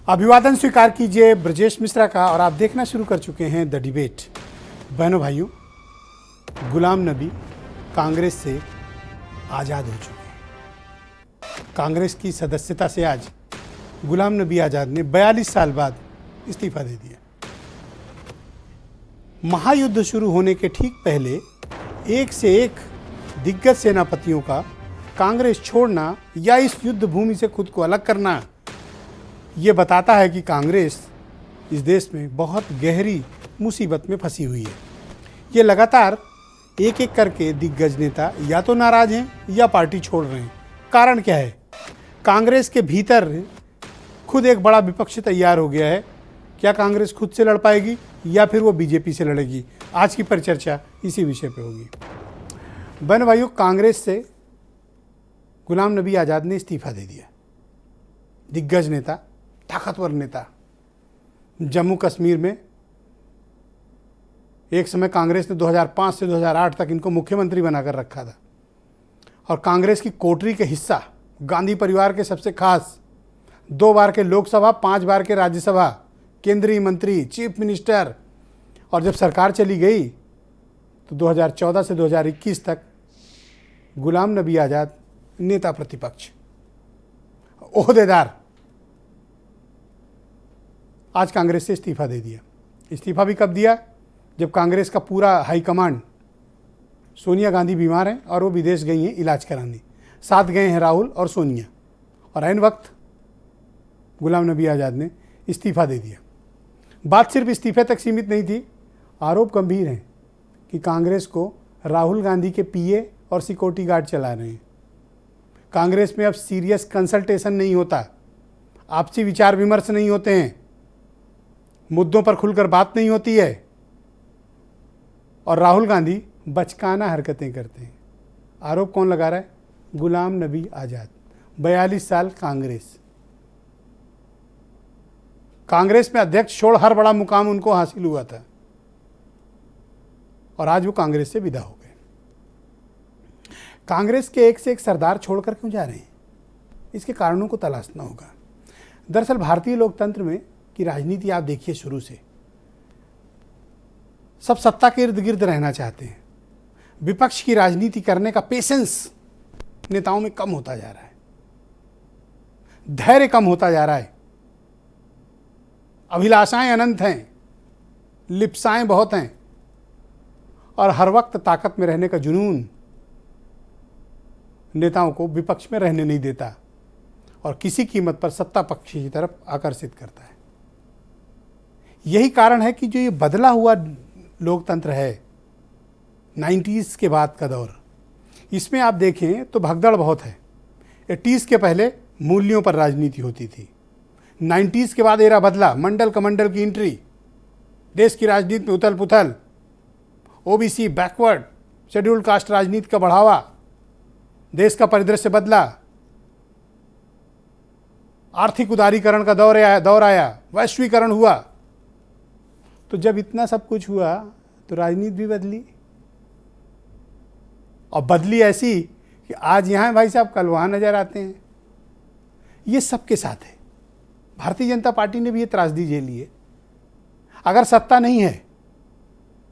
अभिवादन स्वीकार कीजिए ब्रजेश मिश्रा का। और आप देखना शुरू कर चुके हैं द डिबेट। बहनों भाइयों, गुलाम नबी कांग्रेस से आज़ाद हो चुके हैं। कांग्रेस की सदस्यता से आज गुलाम नबी आज़ाद ने 42 साल बाद इस्तीफा दे दिया। महायुद्ध शुरू होने के ठीक पहले एक से एक दिग्गज सेनापतियों का कांग्रेस छोड़ना या इस युद्ध भूमि से खुद को अलग करना, ये बताता है कि कांग्रेस इस देश में बहुत गहरी मुसीबत में फंसी हुई है। ये लगातार एक एक करके दिग्गज नेता या तो नाराज हैं या पार्टी छोड़ रहे हैं। कारण क्या है? कांग्रेस के भीतर खुद एक बड़ा विपक्ष तैयार हो गया है। क्या कांग्रेस खुद से लड़ पाएगी या फिर वो बीजेपी से लड़ेगी? आज की परिचर्चा इसी विषय पे होगी। बहन भाइयों, कांग्रेस से गुलाम नबी आज़ाद ने इस्तीफा दे दिया। दिग्गज नेता, ताकतवर नेता। जम्मू कश्मीर में एक समय कांग्रेस ने 2005 से 2008 तक इनको मुख्यमंत्री बनाकर रखा था। और कांग्रेस की कोटरी के हिस्सा, गांधी परिवार के सबसे खास, 2 बार के लोकसभा, 5 बार के राज्यसभा, केंद्रीय मंत्री, चीफ मिनिस्टर। और जब सरकार चली गई तो 2014 से 2021 तक गुलाम नबी आज़ाद नेता प्रतिपक्ष, ओहदेदार, आज कांग्रेस से इस्तीफा दे दिया। इस्तीफा भी कब दिया? जब कांग्रेस का पूरा हाईकमांड, सोनिया गांधी बीमार हैं और वो विदेश गई हैं इलाज कराने, साथ गए हैं राहुल और सोनिया, और ऐन वक्त गुलाम नबी आज़ाद ने इस्तीफा दे दिया। बात सिर्फ इस्तीफे तक सीमित नहीं थी। आरोप गंभीर हैं कि कांग्रेस को राहुल गांधी के पीए और सिक्योरिटी गार्ड चला रहे हैं। कांग्रेस में अब सीरियस कंसल्टेशन नहीं होता, आपसी विचार विमर्श नहीं होते हैं, मुद्दों पर खुलकर बात नहीं होती है, और राहुल गांधी बचकाना हरकतें करते हैं। आरोप कौन लगा रहा है? गुलाम नबी आज़ाद। 42 साल कांग्रेस में अध्यक्ष छोड़ हर बड़ा मुकाम उनको हासिल हुआ था, और आज वो कांग्रेस से विदा हो गए। कांग्रेस के एक से एक सरदार छोड़कर क्यों जा रहे हैं? इसके कारणों को तलाशना होगा। दरअसल भारतीय लोकतंत्र में की राजनीति आप देखिए, शुरू से सब सत्ता के इर्द गिर्द रहना चाहते हैं। विपक्ष की राजनीति करने का पेशेंस नेताओं में कम होता जा रहा है, धैर्य कम होता जा रहा है। अभिलाषाएं अनंत हैं, लिप्साएं बहुत हैं, और हर वक्त ताकत में रहने का जुनून नेताओं को विपक्ष में रहने नहीं देता और किसी कीमत पर सत्ता पक्ष की तरफ आकर्षित करता है। यही कारण है कि जो ये बदला हुआ लोकतंत्र है, 90s के बाद का दौर, इसमें आप देखें तो भगदड़ बहुत है। 80s के पहले मूल्यों पर राजनीति होती थी। 90s के बाद एरा बदला, मंडल कमंडल की एंट्री, देश की राजनीति में उथल पुथल, ओबीसी, बैकवर्ड, शेड्यूल्ड कास्ट राजनीति का बढ़ावा, देश का परिदृश्य बदला, आर्थिक उदारीकरण का दौर आया, वैश्वीकरण हुआ। तो जब इतना सब कुछ हुआ तो राजनीति भी बदली, और बदली ऐसी कि आज यहाँ भाई साहब, कल वहाँ नजर आते हैं। ये सबके साथ है। भारतीय जनता पार्टी ने भी ये त्रासदी झेली है। अगर सत्ता नहीं है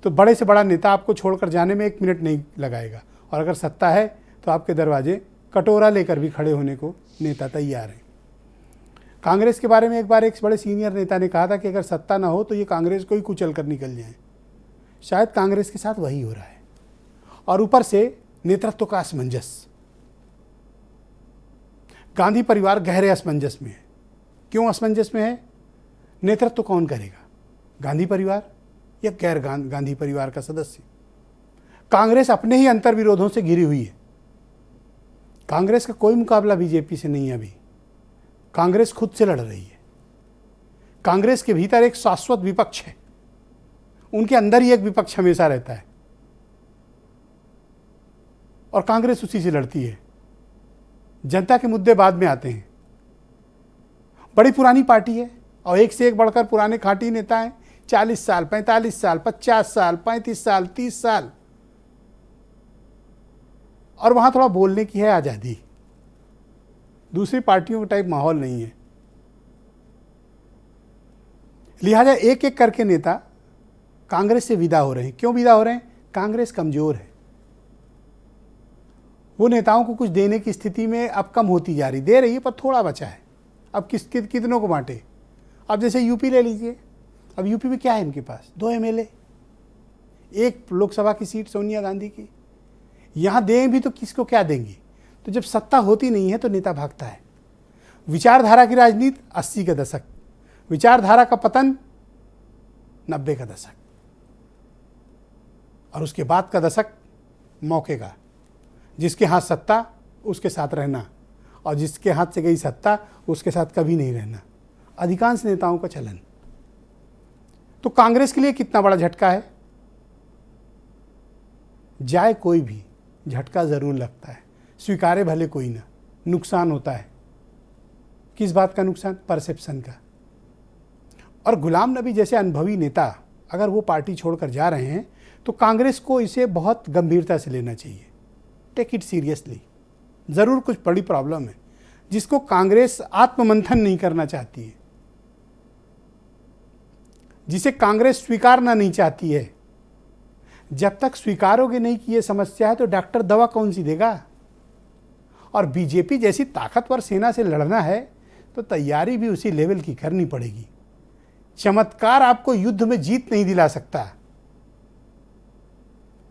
तो बड़े से बड़ा नेता आपको छोड़कर जाने में 1 मिनट नहीं लगाएगा, और अगर सत्ता है तो आपके दरवाजे कटोरा लेकर भी खड़े होने को नेता तैयार हैं। कांग्रेस के बारे में एक बार एक बड़े सीनियर नेता ने कहा था कि अगर सत्ता ना हो तो ये कांग्रेस को ही कुचल कर निकल जाए। शायद कांग्रेस के साथ वही हो रहा है। और ऊपर से नेतृत्व का असमंजस। गांधी परिवार गहरे असमंजस में है। क्यों असमंजस में है? नेतृत्व कौन करेगा, गांधी परिवार या गैर गांधी परिवार का सदस्य? कांग्रेस अपने ही अंतर्विरोधों से घिरी हुई है। कांग्रेस का कोई मुकाबला बीजेपी से नहीं है। अभी कांग्रेस खुद से लड़ रही है। कांग्रेस के भीतर एक शाश्वत विपक्ष है, उनके अंदर ही एक विपक्ष हमेशा रहता है, और कांग्रेस उसी से लड़ती है। जनता के मुद्दे बाद में आते हैं। बड़ी पुरानी पार्टी है और एक से एक बढ़कर पुराने खाटी नेता हैं। 40 साल, 45 साल, 50 साल, 35 साल, 30 साल, और वहां थोड़ा बोलने की है आज़ादी। दूसरी पार्टियों का टाइप माहौल नहीं है। लिहाजा एक एक करके नेता कांग्रेस से विदा हो रहे हैं। क्यों विदा हो रहे हैं? कांग्रेस कमजोर है, वो नेताओं को कुछ देने की स्थिति में अब कम होती जा रही, दे रही है पर थोड़ा बचा है। अब कितनों को बांटे? अब जैसे यूपी ले लीजिए, अब यूपी में क्या है इनके पास? 2 एमएलए, 1 लोकसभा की सीट सोनिया गांधी की। यहां दें भी तो किसको क्या देंगे? तो जब सत्ता होती नहीं है तो नेता भागता है। विचारधारा की राजनीति 80 का दशक, विचारधारा का पतन 90 का दशक, और उसके बाद का दशक मौके का। जिसके हाथ सत्ता उसके साथ रहना, और जिसके हाथ से गई सत्ता उसके साथ कभी नहीं रहना, अधिकांश नेताओं का चलन। तो कांग्रेस के लिए कितना बड़ा झटका है? जाए कोई भी, झटका जरूर लगता है, स्वीकारे भले कोई ना, नुकसान होता है। किस बात का नुकसान? परसेप्शन का। और गुलाम नबी जैसे अनुभवी नेता अगर वो पार्टी छोड़कर जा रहे हैं तो कांग्रेस को इसे बहुत गंभीरता से लेना चाहिए, टेक इट सीरियसली। ज़रूर कुछ बड़ी प्रॉब्लम है जिसको कांग्रेस आत्ममंथन नहीं करना चाहती है, जिसे कांग्रेस स्वीकारना नहीं चाहती है। जब तक स्वीकारोगे नहीं कि ये समस्या है तो डॉक्टर दवा कौन सी देगा? और बीजेपी जैसी ताकतवर सेना से लड़ना है तो तैयारी भी उसी लेवल की करनी पड़ेगी। चमत्कार आपको युद्ध में जीत नहीं दिला सकता।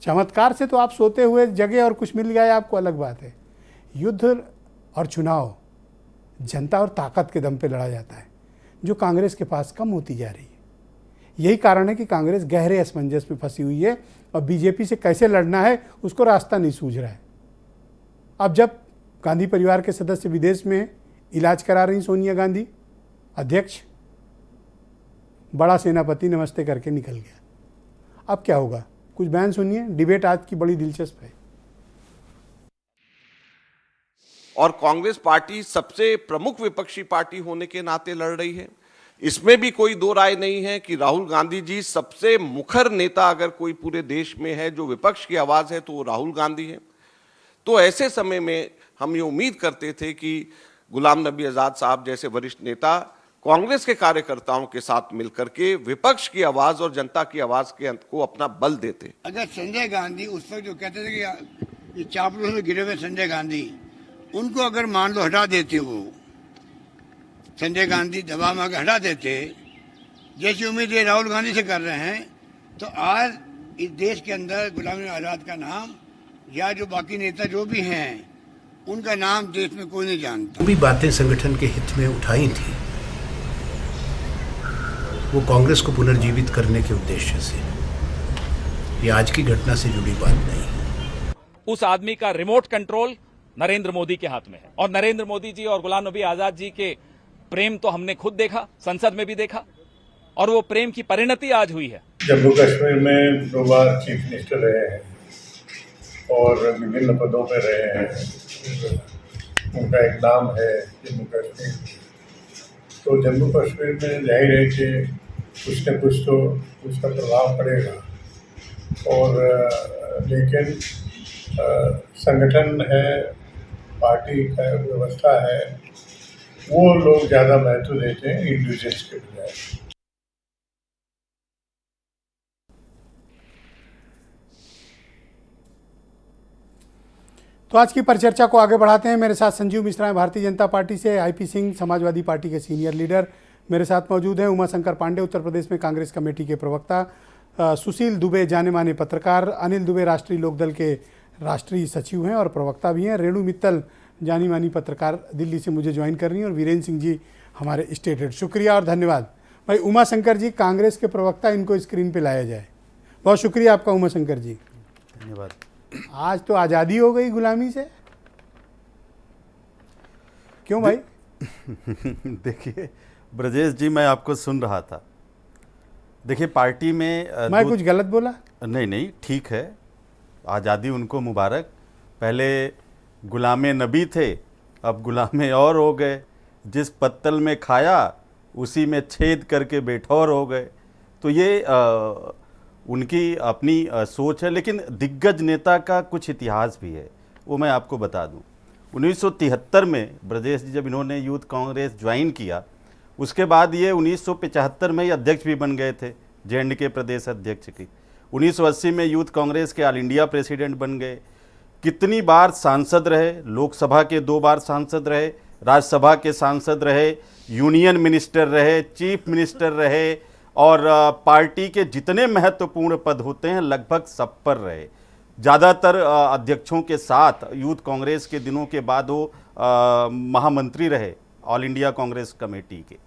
चमत्कार से तो आप सोते हुए जगह और कुछ मिल गया आपको, अलग बात है। युद्ध और चुनाव जनता और ताकत के दम पे लड़ा जाता है, जो कांग्रेस के पास कम होती जा रही है। यही कारण है कि कांग्रेस गहरे असमंजस में फंसी हुई है और बीजेपी से कैसे लड़ना है उसको रास्ता नहीं सूझ रहा है। अब जब गांधी परिवार के सदस्य विदेश में इलाज करा रही सोनिया गांधी, अध्यक्ष बड़ा सेनापति नमस्ते करके निकल गया। अब क्या होगा? कुछ बयान सुनिए। डिबेट आज की बड़ी दिलचस्प है। और कांग्रेस पार्टी सबसे प्रमुख विपक्षी पार्टी होने के नाते लड़ रही है। इसमें भी कोई दो राय नहीं है कि राहुल गांधी जी सबसे मुखर नेता अगर कोई पूरे देश में है जो विपक्ष की आवाज है तो वो राहुल गांधी है। तो ऐसे समय में हम ये उम्मीद करते थे कि गुलाम नबी आजाद साहब जैसे वरिष्ठ नेता कांग्रेस के कार्यकर्ताओं के साथ मिलकर के विपक्ष की आवाज और जनता की आवाज को अपना बल देते। अगर संजय गांधी उस वक्त जो कहते थे कि ये चापलूस में गिरे हुए संजय गांधी, उनको अगर मान लो हटा देते, वो संजय गांधी दबाव में हटा देते, जैसी उम्मीद ये राहुल गांधी से कर रहे हैं, तो आज इस देश के अंदर गुलाम नबी आजाद का नाम या जो बाकी नेता जो भी हैं उनका नाम देश में कोई नहीं जानता। भी बातें संगठन के हित में उठाई थी, वो कांग्रेस को पुनर्जीवित करने के उद्देश्य से। ये आज की घटना से जुड़ी बात नहीं है। उस आदमी का रिमोट कंट्रोल नरेंद्र मोदी के हाथ में है, और नरेंद्र मोदी जी और गुलाम नबी आजाद जी के प्रेम तो हमने खुद देखा, संसद में भी देखा, और वो प्रेम की परिणति आज हुई है। जम्मू कश्मीर में 2 बार चीफ मिनिस्टर रहे हैं और विभिन्न पदों पर रहे हैं। उनका एक नाम है जम्मू कश्मीर। तो जम्मू कश्मीर में जाहिर है कि कुछ न कुछ तो उसका प्रभाव पड़ेगा, और लेकिन संगठन है, पार्टी का व्यवस्था है, वो लोग ज़्यादा महत्व देते हैं इंडिविजुअल्स के बजाय। तो आज की परिचर्चा को आगे बढ़ाते हैं। मेरे साथ संजीव मिश्रा हैं भारतीय जनता पार्टी से, आईपी सिंह समाजवादी पार्टी के सीनियर लीडर मेरे साथ मौजूद हैं, उमाशंकर पांडे उत्तर प्रदेश में कांग्रेस कमेटी के प्रवक्ता, सुशील दुबे जाने माने पत्रकार, अनिल दुबे राष्ट्रीय लोकदल के राष्ट्रीय सचिव हैं और प्रवक्ता भी हैं, रेणु मित्तल जानी मानी पत्रकार दिल्ली से मुझे ज्वाइन कर रही हैं, और वीरेंद्र सिंह जी हमारे स्टेट हेड। शुक्रिया और धन्यवाद। भाई उमाशंकर जी, कांग्रेस के प्रवक्ता, इनको स्क्रीन पर लाया जाए। बहुत शुक्रिया आपका उमाशंकर जी, धन्यवाद। आज तो आज़ादी हो गई गुलामी से, क्यों भाई? देखिए ब्रजेश जी, मैं आपको सुन रहा था। देखिए पार्टी में मैं कुछ गलत बोला? नहीं, ठीक है, आज़ादी उनको मुबारक। पहले गुलामे नबी थे, अब गुलामे और हो गए। जिस पत्तल में खाया उसी में छेद करके बेठौर हो गए। तो ये उनकी अपनी सोच है, लेकिन दिग्गज नेता का कुछ इतिहास भी है, वो मैं आपको बता दूं। 1973 में ब्रजेश जी जब इन्होंने यूथ कांग्रेस ज्वाइन किया, उसके बाद ये 1975 में ही अध्यक्ष भी बन गए थे J&K प्रदेश अध्यक्ष की। 1980 में यूथ कांग्रेस के ऑल इंडिया प्रेसिडेंट बन गए। कितनी बार सांसद रहे, लोकसभा के 2 बार सांसद रहे, राज्यसभा के सांसद रहे, यूनियन मिनिस्टर रहे, चीफ मिनिस्टर रहे, और पार्टी के जितने महत्वपूर्ण पद होते हैं लगभग सब पर रहे। ज़्यादातर अध्यक्षों के साथ यूथ कांग्रेस के दिनों के बाद वो महामंत्री रहे ऑल इंडिया कांग्रेस कमेटी के।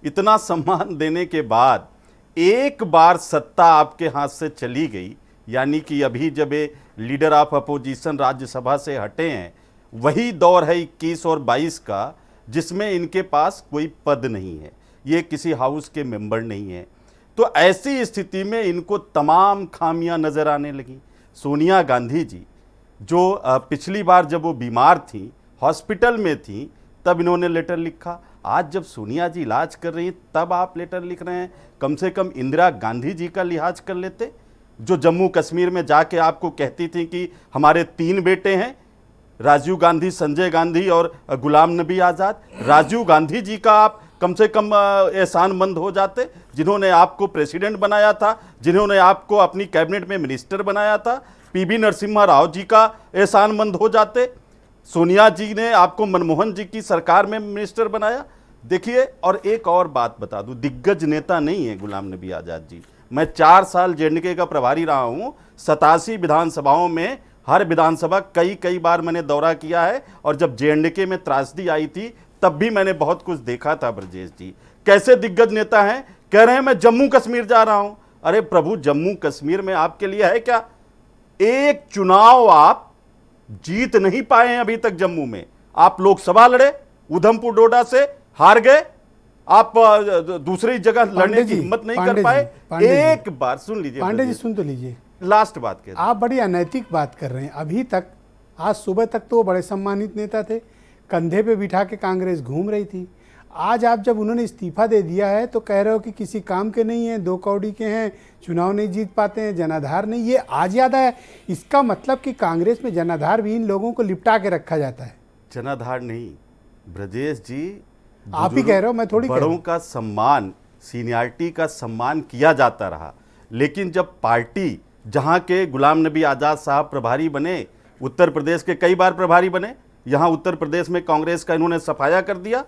इतना सम्मान देने के बाद एक बार सत्ता आपके हाथ से चली गई, यानी कि अभी जब ये लीडर ऑफ अपोजिशन राज्यसभा से हटे हैं, वही दौर है 21 और 22 का, जिसमें इनके पास कोई पद नहीं है, ये किसी हाउस के मेंबर नहीं है। तो ऐसी स्थिति में इनको तमाम खामियां नजर आने लगी। सोनिया गांधी जी जो पिछली बार जब वो बीमार थी, हॉस्पिटल में थी, तब इन्होंने लेटर लिखा। आज जब सोनिया जी इलाज कर रही हैं तब आप लेटर लिख रहे हैं। कम से कम इंदिरा गांधी जी का लिहाज कर लेते, जो जम्मू कश्मीर में जाके आपको कहती थी कि हमारे 3 बेटे हैं, राजीव गांधी, संजय गांधी और गुलाम नबी आज़ाद। राजीव गांधी जी का आप कम से कम एहसानमंद हो जाते, जिन्होंने आपको प्रेसिडेंट बनाया था, जिन्होंने आपको अपनी कैबिनेट में मिनिस्टर बनाया था। पीवी नरसिम्हा राव जी का एहसानमंद हो जाते। सोनिया जी ने आपको मनमोहन जी की सरकार में मिनिस्टर बनाया। देखिए, और एक और बात बता दूं, दिग्गज नेता नहीं है गुलाम नबी आज़ाद जी। मैं 4 साल J&K का प्रभारी रहा हूं, 87 विधानसभाओं में, हर विधानसभा कई बार मैंने दौरा किया है, और जब J&K में त्रासदी आई थी तब भी मैंने बहुत कुछ देखा था। ब्रजेश जी कैसे दिग्गज नेता हैं, कह रहे हैं मैं जम्मू कश्मीर जा रहा हूं। अरे प्रभु, जम्मू कश्मीर में आपके लिए है क्या? एक चुनाव आप जीत नहीं पाए हैं अभी तक जम्मू में। आप लोकसभा लड़े, उधमपुर डोडा से हार गए, आप दूसरी जगह लड़ने की हिम्मत नहीं कर पाए। एक बार सुन लीजिए पांडे जी, सुन तो लीजिए, लास्ट बात कह, आप बड़ी अनैतिक बात कर रहे हैं। अभी तक, आज सुबह तक तो वो बड़े सम्मानित नेता थे, कंधे पे बिठा के कांग्रेस घूम रही थी। आज आप जब उन्होंने इस्तीफा दे दिया है तो कह रहे हो कि किसी काम के नहीं हैं, 2 कौड़ी के हैं, चुनाव नहीं जीत पाते हैं, जनाधार नहीं। ये आज याद आया? इसका मतलब कि कांग्रेस में जनाधार भी इन लोगों को लिपटा के रखा जाता है। जनाधार नहीं ब्रजेश जी, आप ही कह रहे हो, मैं थोड़ी कह रहा हूं। बड़ों का सम्मान, सीनियरिटी का सम्मान किया जाता रहा, लेकिन जब पार्टी, जहां के गुलाम नबी आज़ाद साहब प्रभारी बने, उत्तर प्रदेश के कई बार प्रभारी बने, यहां उत्तर प्रदेश में कांग्रेस का इन्होंने सफाया कर दिया।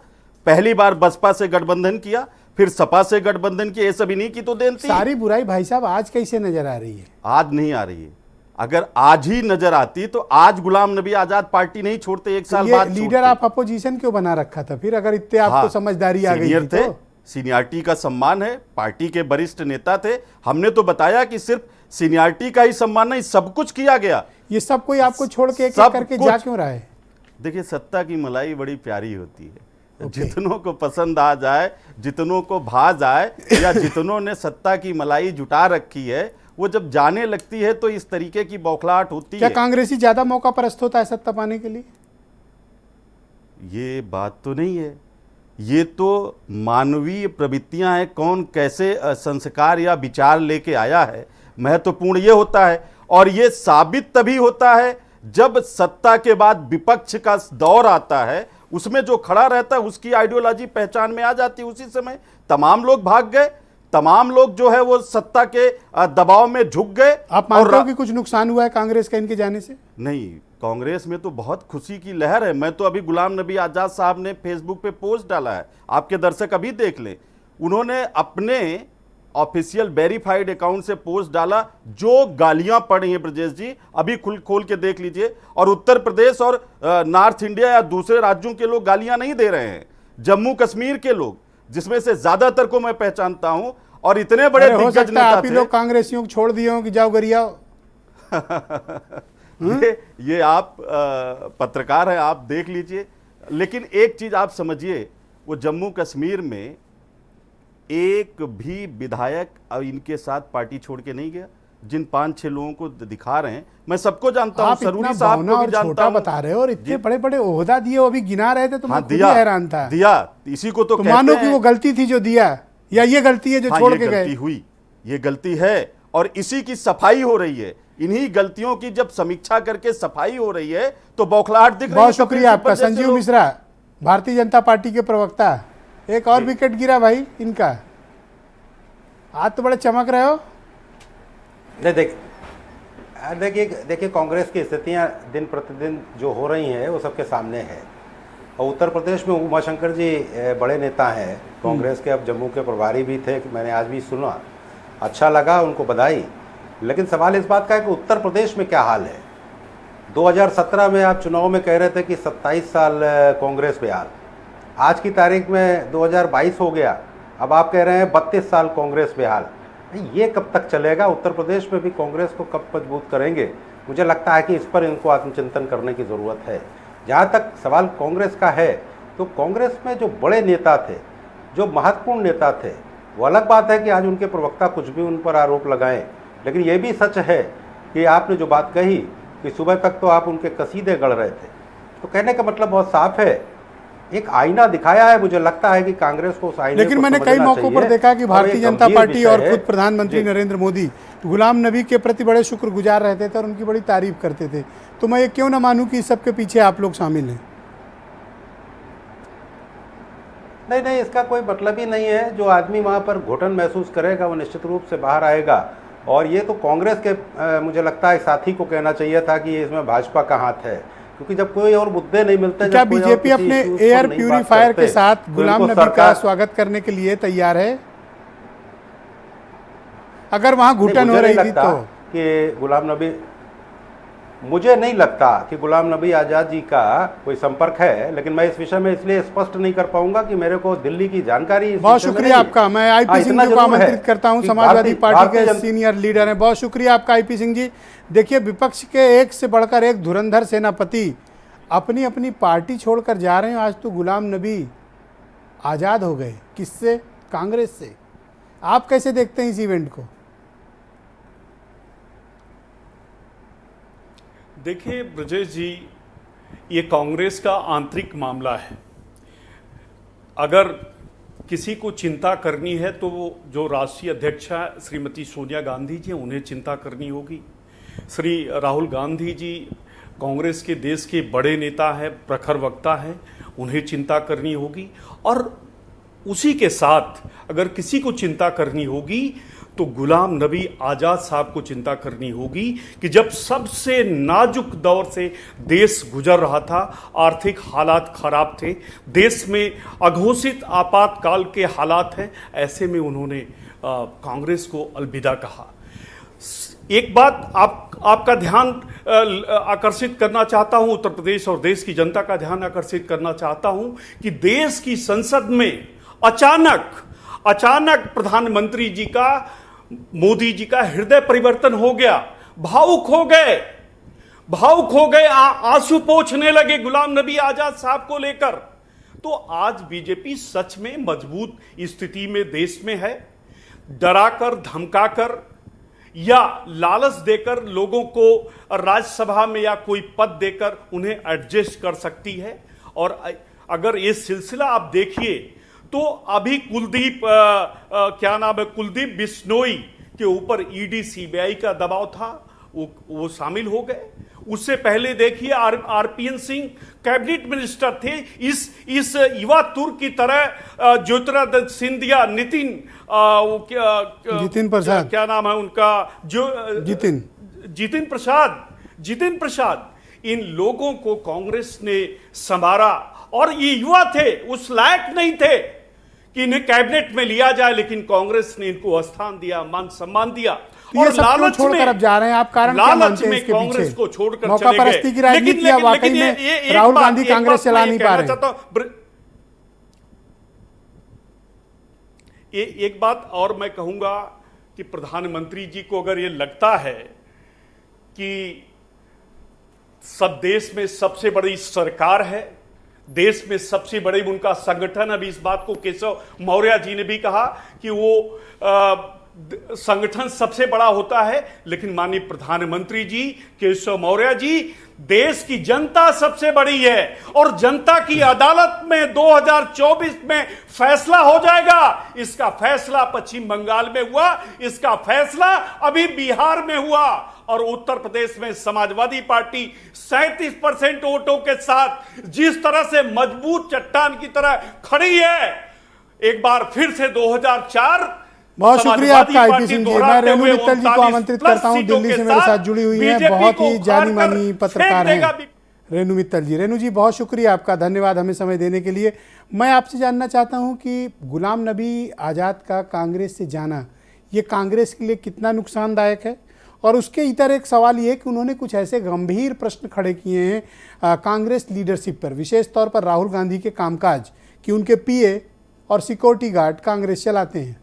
पहली बार बसपा से गठबंधन किया, फिर सपा से गठबंधन किया, ये सभी नहीं की तो देन थी। सारी बुराई भाई साहब आज कैसे नजर आ रही है? आज नहीं आ रही है। अगर आज ही नजर आती तो आज गुलाम नबी आज़ाद पार्टी नहीं छोड़ते, 1 साल बाद लीडर ऑफ अपोजिशन क्यों बना रखा था फिर, अगर इतने आपको समझदारी आ गई थी थे, तो? सीनियरिटी का सम्मान है, पार्टी के वरिष्ठ नेता थे। हमने तो बताया कि सिर्फ सीनियरिटी का ही सम्मान नहीं, सब कुछ किया गया। ये सब कोई आपको छोड़ के एक करके जा क्यों रहा है? देखिए, सत्ता की मलाई बड़ी प्यारी होती है। जितनों को पसंद आ जाए, जितनों को भा जाए, या जितनों ने सत्ता की मलाई जुटा रखी है, वो जब जाने लगती है तो इस तरीके की बौखलाहट होती है। क्या कांग्रेसी ज्यादा मौका परस्त होता है सत्ता पाने के लिए? ये बात तो नहीं है। ये तो मानवीय प्रवृत्तियां हैं, कौन कैसे संस्कार या विचार लेके आया है, महत्वपूर्ण ये होता है। और ये साबित तभी होता है जब सत्ता के बाद विपक्ष का दौर आता है, उसमें जो खड़ा रहता है उसकी आइडियोलॉजी पहचान में आ जाती है। उसी समय तमाम लोग भाग गए, तमाम लोग जो है वो सत्ता के दबाव में झुक गए। आप मानते हो कि कुछ नुकसान हुआ है कांग्रेस का इनके जाने से? नहीं, कांग्रेस में तो बहुत खुशी की लहर है। मैं तो अभी गुलाम नबी आज़ाद साहब ने फेसबुक पे पोस्ट डाला है, आपके दर्शक अभी देख लें। उन्होंने अपने ऑफिशियल वेरीफाइड अकाउंट से पोस्ट डाला, जो गालियां पड़ी हैं ब्रजेश जी, अभी खोल के देख लीजिए। और उत्तर प्रदेश और नॉर्थ इंडिया या दूसरे राज्यों के लोग गालियां नहीं दे रहे हैं, जम्मू कश्मीर के लोग, जिसमें से ज्यादातर को मैं पहचानता हूं, और इतने बड़े दिग्गज नेता आप ही लोग कांग्रेसियों को छोड़ दिए हो कि जाओ गरियाओ। ये आप पत्रकार हैं, आप देख लीजिए। लेकिन एक चीज आप समझिए, वो जम्मू कश्मीर में एक भी विधायक इनके साथ पार्टी छोड़ के नहीं गया। जिन 5-6 लोगों को दिखा रहे हैं, मैं सबको जानता हूं, सरूरी साहब को भी जानता हूं, बता रहे हो, और इतने बड़े बड़े ओहदा दिए, वो अभी गिना रहे थे तो मैं खुद ही हैरान था। दिया, इसी को तो कहते हैं। मानो कि वो गलती थी जो दिया, या ये गलती है जो छोड़ के गए? हुई, ये गलती है, और इसी की सफाई हो रही है। इन्हीं गलतियों की जब समीक्षा करके सफाई हो रही है तो बौखलाहट दिख रही है। बहुत शुक्रिया आपका। संजीव मिश्रा, भारतीय जनता पार्टी के प्रवक्ता। एक और विकेट गिरा भाई इनका, आज तो बड़े चमक रहे हो। नहीं देखिए कांग्रेस की स्थितियां दिन प्रतिदिन जो हो रही हैं वो सबके सामने है। और उत्तर प्रदेश में उमाशंकर जी बड़े नेता हैं कांग्रेस के, अब जम्मू के प्रभारी भी थे, मैंने आज भी सुना, अच्छा लगा, उनको बधाई। लेकिन सवाल इस बात का है कि उत्तर प्रदेश में क्या हाल है। 2017 में आप चुनाव में कह रहे थे कि 27 साल कांग्रेस पे हाल, आज की तारीख में 2022 हो गया, अब आप कह रहे हैं 32 साल कांग्रेस पे हाल। ये कब तक चलेगा? उत्तर प्रदेश में भी कांग्रेस को कब मजबूत करेंगे? मुझे लगता है कि इस पर इनको आत्मचिंतन करने की ज़रूरत है। जहाँ तक सवाल कांग्रेस का है, तो कांग्रेस में जो बड़े नेता थे, जो महत्वपूर्ण नेता थे, वो अलग बात है कि आज उनके प्रवक्ता कुछ भी उन पर आरोप लगाएं, लेकिन ये भी सच है कि आपने जो बात कही कि सुबह तक तो आप उनके कसीदे गढ़ रहे थे, तो कहने का मतलब बहुत साफ है, एक आईना दिखाया है। मुझे लगता है कि कांग्रेस को उस आईने लेकिन को मैंने कई समझना मौकों पर चाहिए। देखा कि और भारतीय एक जनता गंभीर पार्टी विषय और है। खुद प्रधानमंत्री जी। नरेंद्र मोदी गुलाम नबी के प्रति बड़े शुक्रगुजार रहते थे और उनकी बड़ी तारीफ करते थे। तो मैं ये क्यों ना मानूं कि इस सब के पीछे आप लोग शामिल हैं? नहीं, इसका कोई मतलब ही नहीं है। जो आदमी वहाँ पर घुटन महसूस करेगा वो निश्चित रूप से बाहर आएगा। और ये तो कांग्रेस के मुझे लगता है साथी को कहना चाहिए था कि इसमें भाजपा का हाथ है, क्योंकि जब कोई और मुद्दे नहीं मिलते, क्या जब कोई और बीजेपी किसी अपने issues पर एयर नहीं बात प्यूरिफायर करते, के साथ तो गुलाम इनको नबी का सरकार- स्वागत करने के लिए तैयार है? अगर वहां नहीं, घुटन हो मुझे रही नहीं थी लगता तो कि गुलाम नबी, मुझे नहीं लगता कि गुलाम नबी आज़ाद जी का कोई संपर्क है, लेकिन मैं इस विषय में इसलिए स्पष्ट नहीं कर पाऊंगा कि मेरे को दिल्ली की जानकारी इस बहुत विषय में शुक्रिया नहीं है। आपका। मैं हाँ, आईपी सिंह इतना जी को जरूर है आमंत्रित करता हूं, कि समाजवादी पार्टी भारतीय के जनता- सीनियर लीडर हैं। बहुत शुक्रिया आपका आईपी सिंह जी। देखिए, विपक्ष के एक से बढ़कर एक धुरंधर सेनापति अपनी अपनी पार्टी छोड़कर जा रहे हैं। आज तो गुलाम नबी आज़ाद हो गए। किससे? कांग्रेस से। आप कैसे देखते हैं इस इवेंट को? देखिए ब्रजेश जी, ये कांग्रेस का आंतरिक मामला है। अगर किसी को चिंता करनी है तो वो जो राष्ट्रीय अध्यक्षा श्रीमती सोनिया गांधी जी, उन्हें चिंता करनी होगी। श्री राहुल गांधी जी कांग्रेस के देश के बड़े नेता हैं, प्रखर वक्ता हैं, उन्हें चिंता करनी होगी। और उसी के साथ अगर किसी को चिंता करनी होगी तो गुलाम नबी आज़ाद साहब को चिंता करनी होगी कि जब सबसे नाजुक दौर से देश गुजर रहा था, आर्थिक हालात खराब थे, देश में अघोषित आपातकाल के हालात हैं, ऐसे में उन्होंने कांग्रेस को अलविदा कहा। एक बात आपका ध्यान आकर्षित करना चाहता हूं, उत्तर प्रदेश और देश की जनता का ध्यान आकर्षित करना चाहता हूं कि देश की संसद में अचानक प्रधानमंत्री जी का, मोदी जी का हृदय परिवर्तन हो गया। भावुक हो गए, आंसू पोंछने लगे गुलाम नबी आजाद साहब को लेकर। तो आज बीजेपी सच में मजबूत स्थिति में देश में है। डराकर, धमकाकर या लालच देकर लोगों को राज्यसभा में या कोई पद देकर उन्हें एडजस्ट कर सकती है। और अगर ये सिलसिला आप देखिए तो अभी कुलदीप बिश्नोई के ऊपर ईडी सीबीआई का दबाव था, वो शामिल हो गए। उससे पहले देखिए आरपीएन सिंह कैबिनेट मिनिस्टर थे। इस युवा तुर्क की तरह ज्योतिरादित्य सिंधिया, जितिन प्रसाद, क्या नाम है उनका, जितिन प्रसाद, इन लोगों को कांग्रेस ने संभाला। और ये युवा थे, उस लायक नहीं थे कि इन्हें कैबिनेट में लिया जाए, लेकिन कांग्रेस ने इनको स्थान दिया, मान सम्मान दिया। और लालच छोड़कर अब जा रहे हैं आप? कारण क्या मानते हैं इसके कांग्रेस पीछे? को छोड़कर मौका परस्ती की राजनीति या वाकई में राहुल गांधी कांग्रेस चला नहीं पा रहे? एक बात और मैं कहूंगा कि प्रधानमंत्री जी को अगर ये लगता है कि सब देश में सबसे बड़ी सरकार है, देश में सबसे बड़े उनका संगठन, अभी इस बात को केशव मौर्य जी ने भी कहा कि वो संगठन सबसे बड़ा होता है, लेकिन माननीय प्रधानमंत्री जी केशव मौर्य जी, देश की जनता सबसे बड़ी है। और जनता की अदालत में 2024 में फैसला हो जाएगा। इसका फैसला पश्चिम बंगाल में हुआ, इसका फैसला अभी बिहार में हुआ, और उत्तर प्रदेश में समाजवादी पार्टी 37% वोटों के साथ जिस तरह से मजबूत चट्टान की तरह खड़ी है, एक बार फिर से 2004 बहुत शुक्रिया आपका समाजवादी आईपी पार्टी सिंह जी। मैं दोहराते रेणु हुए मित्तल जी को 39 आमंत्रित प्लस करता हूं, सीटों दिल्ली के से मेरे साथ साथ जुड़ी हुई हैं, बीजेपी बहुत को ही जानी उखाड़ कर मानी फेंक पत्रकार देगा हैं रेणु मित्तल जी। रेणु जी बहुत शुक्रिया आपका, धन्यवाद हमें समय देने के लिए। मैं आपसे जानना चाहता हूं कि गुलाम नबी आज़ाद का कांग्रेस से जाना ये कांग्रेस के लिए कितना नुकसानदायक है, और उसके इतर एक सवाल ये कि उन्होंने कुछ ऐसे गंभीर प्रश्न खड़े किए हैं कांग्रेस लीडरशिप पर, विशेष तौर पर राहुल गांधी के कामकाज, कि उनके पीए और सिक्योरिटी गार्ड कांग्रेस चलाते हैं।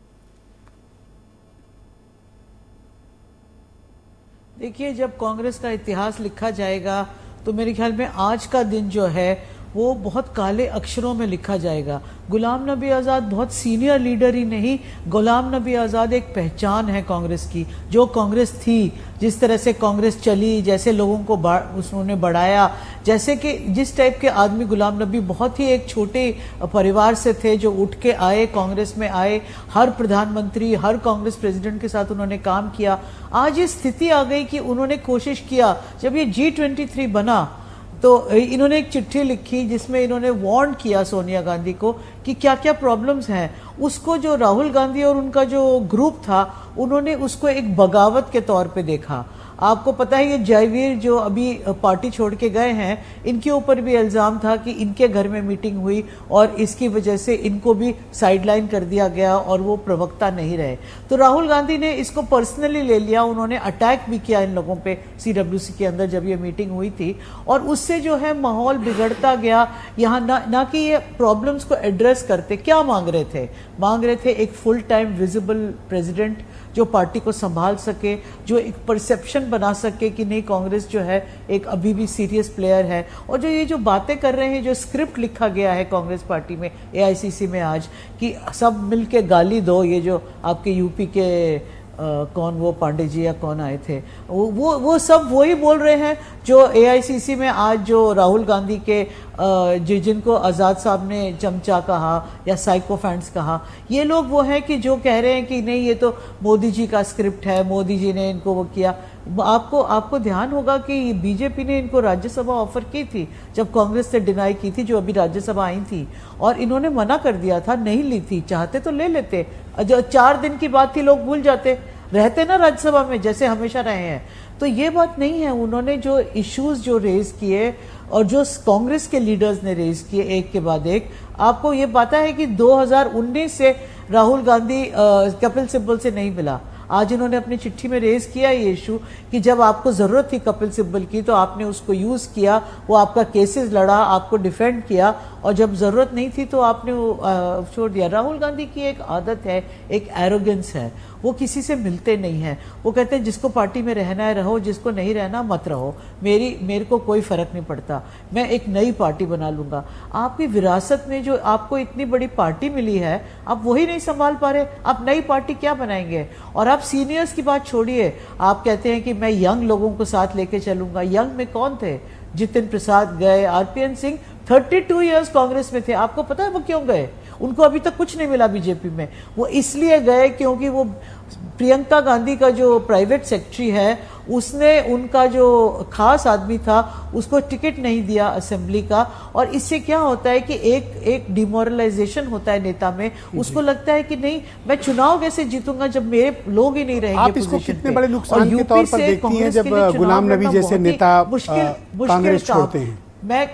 देखिए, जब कांग्रेस का इतिहास लिखा जाएगा तो मेरे ख्याल में आज का दिन जो है वो बहुत काले अक्षरों में लिखा जाएगा। गुलाम नबी आज़ाद बहुत सीनियर लीडर ही नहीं, गुलाम नबी आज़ाद एक पहचान है कांग्रेस की। जो कांग्रेस थी, जिस तरह से कांग्रेस चली, जैसे लोगों को उन्होंने बढ़ाया, जैसे कि जिस टाइप के आदमी गुलाम नबी बहुत ही एक छोटे परिवार से थे जो उठ के आए, कांग्रेस में आए, हर प्रधानमंत्री, हर कांग्रेस प्रेसिडेंट के साथ उन्होंने काम किया। आज ये स्थिति आ गई कि उन्होंने कोशिश किया, जब ये G23 बना तो इन्होंने एक चिट्ठी लिखी जिसमें इन्होंने वार्न किया सोनिया गांधी को कि क्या क्या प्रॉब्लम्स हैं। उसको जो राहुल गांधी और उनका जो ग्रुप था उन्होंने उसको एक बगावत के तौर पे देखा। आपको पता है ये जयवीर जो अभी पार्टी छोड़ के गए हैं, इनके ऊपर भी इल्ज़ाम था कि इनके घर में मीटिंग हुई और इसकी वजह से इनको भी साइडलाइन कर दिया गया और वो प्रवक्ता नहीं रहे। तो राहुल गांधी ने इसको पर्सनली ले लिया, उन्होंने अटैक भी किया इन लोगों पे CWC के अंदर जब ये मीटिंग हुई थी, और उससे जो है माहौल बिगड़ता गया। यहाँ ना कि ये प्रॉब्लम्स को एड्रेस करते, क्या मांग रहे थे? मांग रहे थे एक फुल टाइम विजिबल प्रेसिडेंट जो पार्टी को संभाल सके, जो एक परसेप्शन बना सके कि नहीं कांग्रेस जो है एक अभी भी सीरियस प्लेयर है। और जो ये जो बातें कर रहे हैं, जो स्क्रिप्ट लिखा गया है कांग्रेस पार्टी में, AICC में आज, कि सब मिलके गाली दो, ये जो आपके यूपी के कौन वो पांडे जी या कौन आए थे, वो सब वही बोल रहे हैं जो AICC में आज जो राहुल गांधी के जिनको आज़ाद साहब ने चमचा कहा या साइकोफैंट्स कहा, ये लोग वो हैं कि जो कह रहे हैं कि नहीं ये तो मोदी जी का स्क्रिप्ट है, मोदी जी ने इनको वो किया। आपको ध्यान होगा कि बीजेपी ने इनको राज्यसभा ऑफर की थी जब कांग्रेस ने डिनाई की थी, जो अभी राज्यसभा आई थी, और इन्होंने मना कर दिया था, नहीं ली थी। चाहते तो ले लेते, जो 4 दिन की बात थी लोग भूल जाते, रहते ना राज्यसभा में जैसे हमेशा रहे हैं। तो ये बात नहीं है। उन्होंने जो इश्यूज जो रेज किए और जो कांग्रेस के लीडर्स ने रेज किए एक के बाद एक, आपको ये पता है कि 2019 से राहुल गांधी कपिल सिब्बल से नहीं मिला। आज इन्होंने अपनी चिट्ठी में रेज किया ये इशू कि जब आपको जरूरत थी कपिल सिब्बल की तो आपने उसको यूज किया, वो आपका केसेस लड़ा, आपको डिफेंड किया, और जब जरूरत नहीं थी तो आपने वो छोड़ दिया। राहुल गांधी की एक आदत है, एक एरोगेंस है, वो किसी से मिलते नहीं हैं। वो कहते हैं जिसको पार्टी में रहना है रहो, जिसको नहीं रहना मत रहो, मेरे को कोई फर्क नहीं पड़ता, मैं एक नई पार्टी बना लूंगा। आपकी विरासत में जो आपको इतनी बड़ी पार्टी मिली है, आप वही नहीं संभाल पा रहे, आप नई पार्टी क्या बनाएंगे? और आप सीनियर्स की बात छोड़िए, आप कहते हैं कि मैं यंग लोगों को साथ लेके चलूंगा। यंग में कौन थे? जितिन प्रसाद गए, RPN सिंह 32 इयर्स कांग्रेस में थे। आपको पता है वो क्यों गए? उनको अभी तक कुछ नहीं मिला बीजेपी में। वो इसलिए गए क्योंकि वो प्रियंका गांधी का जो प्राइवेट सेक्रेटरी है, उसने उनका जो खास आदमी था उसको टिकट नहीं दिया असेंबली का। और इससे क्या होता है कि एक डिमोरलाइजेशन होता है नेता में, उसको लगता है कि नहीं मैं चुनाव कैसे जीतूंगा जब मेरे लोग ही नहीं रहेंगे। आप इसको कितने बड़े नुकसान के तौर पर देखती हैं जब गुलाम नबी जैसे नेता कांग्रेस छोड़ते हैं? मैं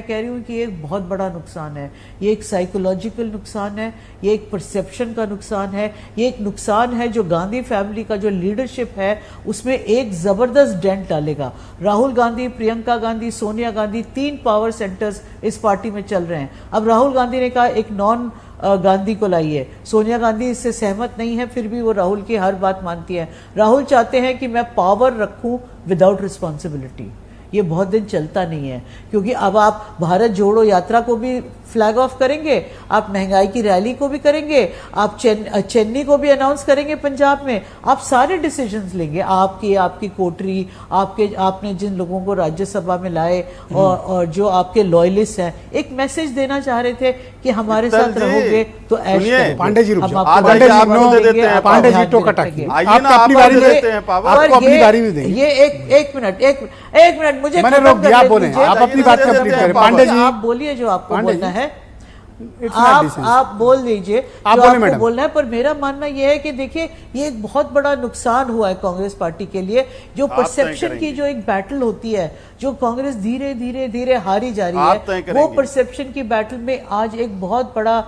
कह रही हूँ कि एक बहुत बड़ा नुकसान है। ये एक साइकोलॉजिकल नुकसान है, ये एक परसेप्शन का नुकसान है, ये एक नुकसान है जो गांधी फैमिली का जो लीडरशिप है उसमें एक जबरदस्त डेंट डालेगा। राहुल गांधी, प्रियंका गांधी, सोनिया गांधी, 3 पावर सेंटर्स इस पार्टी में चल रहे हैं। अब राहुल गांधी ने कहा एक नॉन गांधी को लाइए। सोनिया गांधी इससे सहमत नहीं है, फिर भी वो राहुल की हर बात मानती है। राहुल चाहते हैं कि मैं पावर रखूं विदाउट रिस्पॉन्सिबिलिटी। ये बहुत दिन चलता नहीं है, क्योंकि अब आप भारत जोड़ो यात्रा को भी फ्लैग ऑफ करेंगे, आप महंगाई की रैली को भी करेंगे, आप चेन्नई को भी अनाउंस करेंगे पंजाब में, आप सारे डिसीजंस लेंगे। आपकी कोटरी, आपने जिन लोगों को राज्यसभा में लाए और जो आपके लॉयलिस्ट हैं, एक मैसेज देना चाह रहे थे कि हमारे साथ रहोगे तो ऐश करोगे। पांडे जी रुक जाओ, पांडे जी टोका टाकी, आपको अपनी बारी में देंगे। ये एक मिनट मुझे मैंने रोक दिया, आप बोले, आप अपनी बात कंप्लीट करें। पांडे जी आप बोलिए जो आपको बोलना है। आप बोल दीजिए आप जो बोले आपको मैडम। बोलना है, पर मेरा मानना यह है कि देखिए ये एक बहुत बड़ा नुकसान हुआ है कांग्रेस पार्टी के लिए। जो आप तय परसेप्शन की करेंगे। जो एक बैटल होती है, जो कांग्रेस धीरे धीरे धीरे हारी जा रही आप तय है, वो करेंगे। परसेप्शन की बैटल में आज एक बहुत बड़ा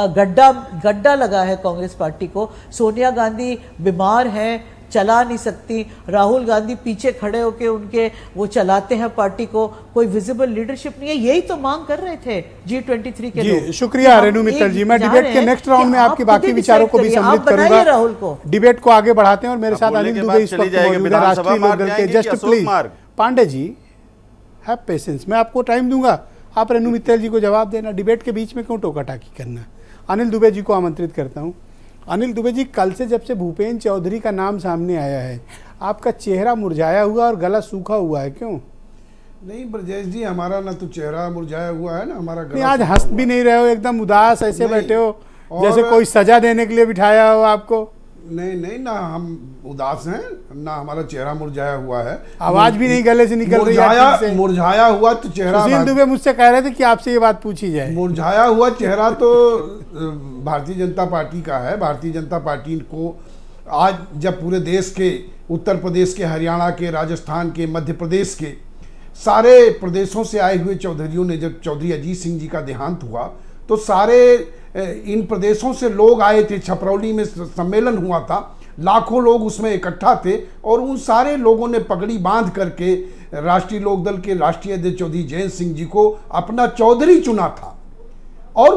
गड्ढा लगा है कांग्रेस पार्टी को। सोनिया गांधी बीमार हैं, चला नहीं सकती, राहुल गांधी पीछे खड़े होके उनके वो चलाते हैं पार्टी को, कोई विजिबल लीडरशिप नहीं है। यही तो मांग कर रहे थे G23 के लोग। जी शुक्रिया कि हम रेणु मित्तल एक जी। मैं जा डिबेट रहे के हैं नेक्स्ट कि राउंड में आप आपके खुद बाकी ही विचारों को भी decide करिए। सम्मिलित आप बनाइए करूंगा। राहुल को। डिबेट को आगे बढ़ाते हैं और मेरे अब साथ बोलने अनिल के दुबे बाद इस चली वक्त जाएगी, मौजूद है, विधानसभा राष्ट्रीय मार्ग लोकदल के। जाएंगी कि जस्ट अशोक प्लीज मार्ग? पांडे जी हैव पेशेंस, मैं आपको टाइम दूंगा, आप रेणु मित्तल जी को जवाब देना। डिबेट के बीच में क्यों टोका टाकी करना। अनिल दुबे जी को आमंत्रित करता हूँ। अनिल दुबे जी, कल से जब से भूपेन्द्र चौधरी का नाम सामने आया है, आपका चेहरा मुरझाया हुआ और गला सूखा हुआ है, क्यों? नहीं ब्रजेश जी, हमारा ना तो चेहरा मुरझाया हुआ है ना हमारा नहीं, आज हंस भी नहीं रहे हो, एकदम उदास ऐसे नहीं, बैठे हो और- जैसे कोई सजा देने के लिए बिठाया हो आपको। नहीं नहीं, ना हम उदास हैं ना हमारा चेहरा मुरझाया हुआ है। आवाज भी नहीं गले से निकल रही है ठीक से। मुरझाया हुआ तो चेहरा सुशील दुबे मुझसे कह रहे थे कि आपसे ये बात पूछी जाए। मुरझाया हुआ चेहरा तो भारतीय जनता पार्टी का है। भारतीय जनता पार्टी को आज जब पूरे देश के, उत्तर प्रदेश के, हरियाणा के, राजस्थान के, मध्य प्रदेश के सारे प्रदेशों से आए हुए चौधरियों ने, जब चौधरी अजीत सिंह जी का देहांत हुआ तो सारे इन प्रदेशों से लोग आए थे। छपरौली में सम्मेलन हुआ था, लाखों लोग उसमें इकट्ठा थे और उन सारे लोगों ने पगड़ी बांध करके राष्ट्रीय लोकदल के राष्ट्रीय अध्यक्ष चौधरी जयंत सिंह जी को अपना चौधरी चुना था और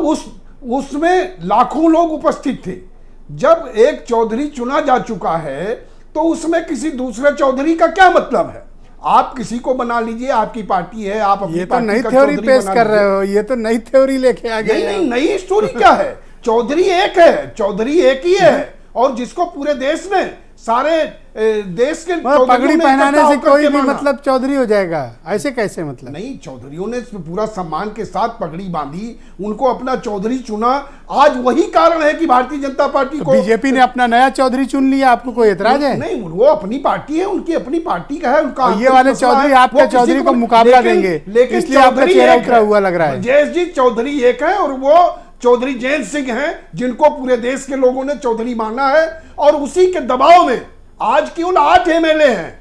उसमें लाखों लोग उपस्थित थे। जब एक चौधरी चुना जा चुका है तो उसमें किसी दूसरे चौधरी का क्या मतलब है? आप किसी को बना लीजिए, आपकी पार्टी है, आप अपनी ये तो पार्टी नई का थ्योरी चौधरी पेश बना कर रहे लीजिए। हो, ये तो नई थ्योरी लेके आ गए। नहीं नहीं, नई स्टोरी क्या है? चौधरी एक है, चौधरी एक ही है और जिसको पूरे देश ने, सारे देश के मतलब पगड़ी चौधरियों ने पहनाने इकट्ठा से होकर कोई के भी माना। मतलब चौधरी हो जाएगा, ऐसे कैसे मतलब? नहीं, चौधरियों ने पूरा सम्मान के साथ पगड़ी बांधी, उनको अपना चौधरी चुना। आज वही कारण है कि भारतीय जनता पार्टी को, बीजेपी ने अपना नया चौधरी चुन लिया, आपको कोई एतराज है? नहीं, वो अपनी पार्टी है, उनकी अपनी पार्टी का है, उनका और ये वाले मसला है, चौधरी आपके वो किसी चौधरी को लेकिन मुकाबला देंगे, लेकिन इसलिए आपका चौधरी चेहरा एक उतरा है। हुआ लग रहा है। जयेश जी, चौधरी एक है और वो चौधरी जयंत सिंह हैं जिनको पूरे देश के लोगों ने चौधरी माना है और उसी के दबाव में आज केवल 8 एमएलए हैं।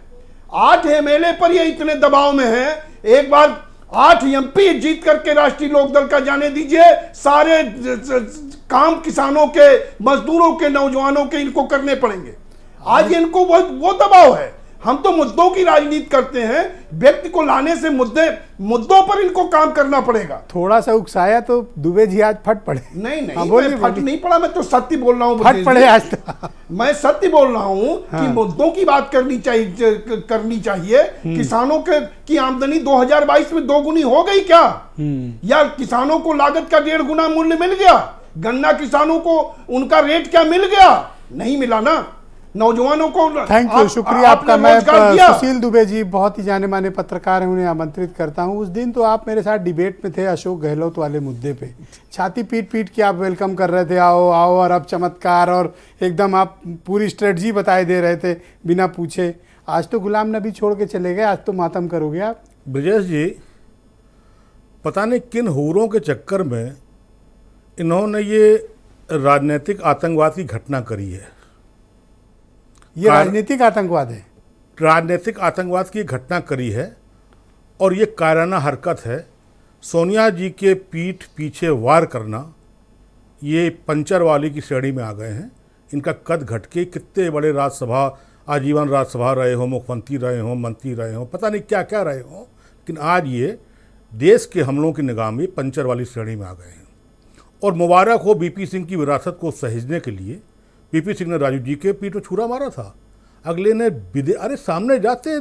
8 एमएलए पर ये इतने दबाव में हैं। एक बार 8 एमपी जीत करके राष्ट्रीय लोकदल का जाने दीजिए, सारे काम किसानों के, मजदूरों के, नौजवानों के इनको करने पड़ेंगे। आज इनको वो दबाव है। हम तो मुद्दों की राजनीति करते हैं, व्यक्ति को लाने से मुद्दों पर इनको काम करना पड़ेगा। थोड़ा सा उकसाया तो दुबे जी आज फट पड़े। नहीं नहीं, हाँ, बोलिए, मैं फट बोलिए। नहीं पड़ा, मैं तो सत्य बोल रहा हूँ। फट पड़े आज तो। मैं सत्य बोल रहा हूँ हाँ। कि मुद्दों की बात करनी चाहिए। किसानों की आमदनी 2022 में 2 गुनी हो गई क्या? या किसानों को लागत का 1.5 गुना मूल्य मिल गया? गन्ना किसानों को उनका रेट क्या मिल गया? नहीं मिला ना। नौजवानों को थैंक यू, शुक्रिया आपने आपका। मैं रोजगार दिया। सुशील दुबे जी बहुत ही जाने माने पत्रकार हैं, उन्हें आमंत्रित करता हूं। उस दिन तो आप मेरे साथ डिबेट में थे अशोक गहलोत वाले मुद्दे पे, छाती पीट पीट के आप वेलकम कर रहे थे, आओ आओ, और अब चमत्कार, और एकदम आप पूरी स्ट्रेटजी बताए दे रहे थे बिना पूछे। आज तो गुलाम नबी छोड़ के चले गए, आज तो मातम करोगे आप। ब्रजेश जी, पता नहीं किन हूरों के चक्कर में इन्होंने ये राजनीतिक आतंकवाद की घटना करी है। ये राजनीतिक आतंकवाद है, राजनीतिक आतंकवाद की घटना करी है और ये कायराना हरकत है। सोनिया जी के पीठ पीछे वार करना, ये पंचर वाली की श्रेणी में आ गए हैं। इनका कद घट के कितने बड़े राज्यसभा, आजीवन राज्यसभा रहे हो, मुख्यमंत्री रहे हो, मंत्री रहे हो, पता नहीं क्या क्या रहे हो, लेकिन आज ये देश के हमलों की निगाह में पंचर वाली श्रेणी में आ गए हैं। और मुबारक हो बीपी सिंह की विरासत को सहेजने के लिए। बीपी सिंह ने राजीव जी के पीठ में छुरा मारा था, अगले ने अरे सामने जाते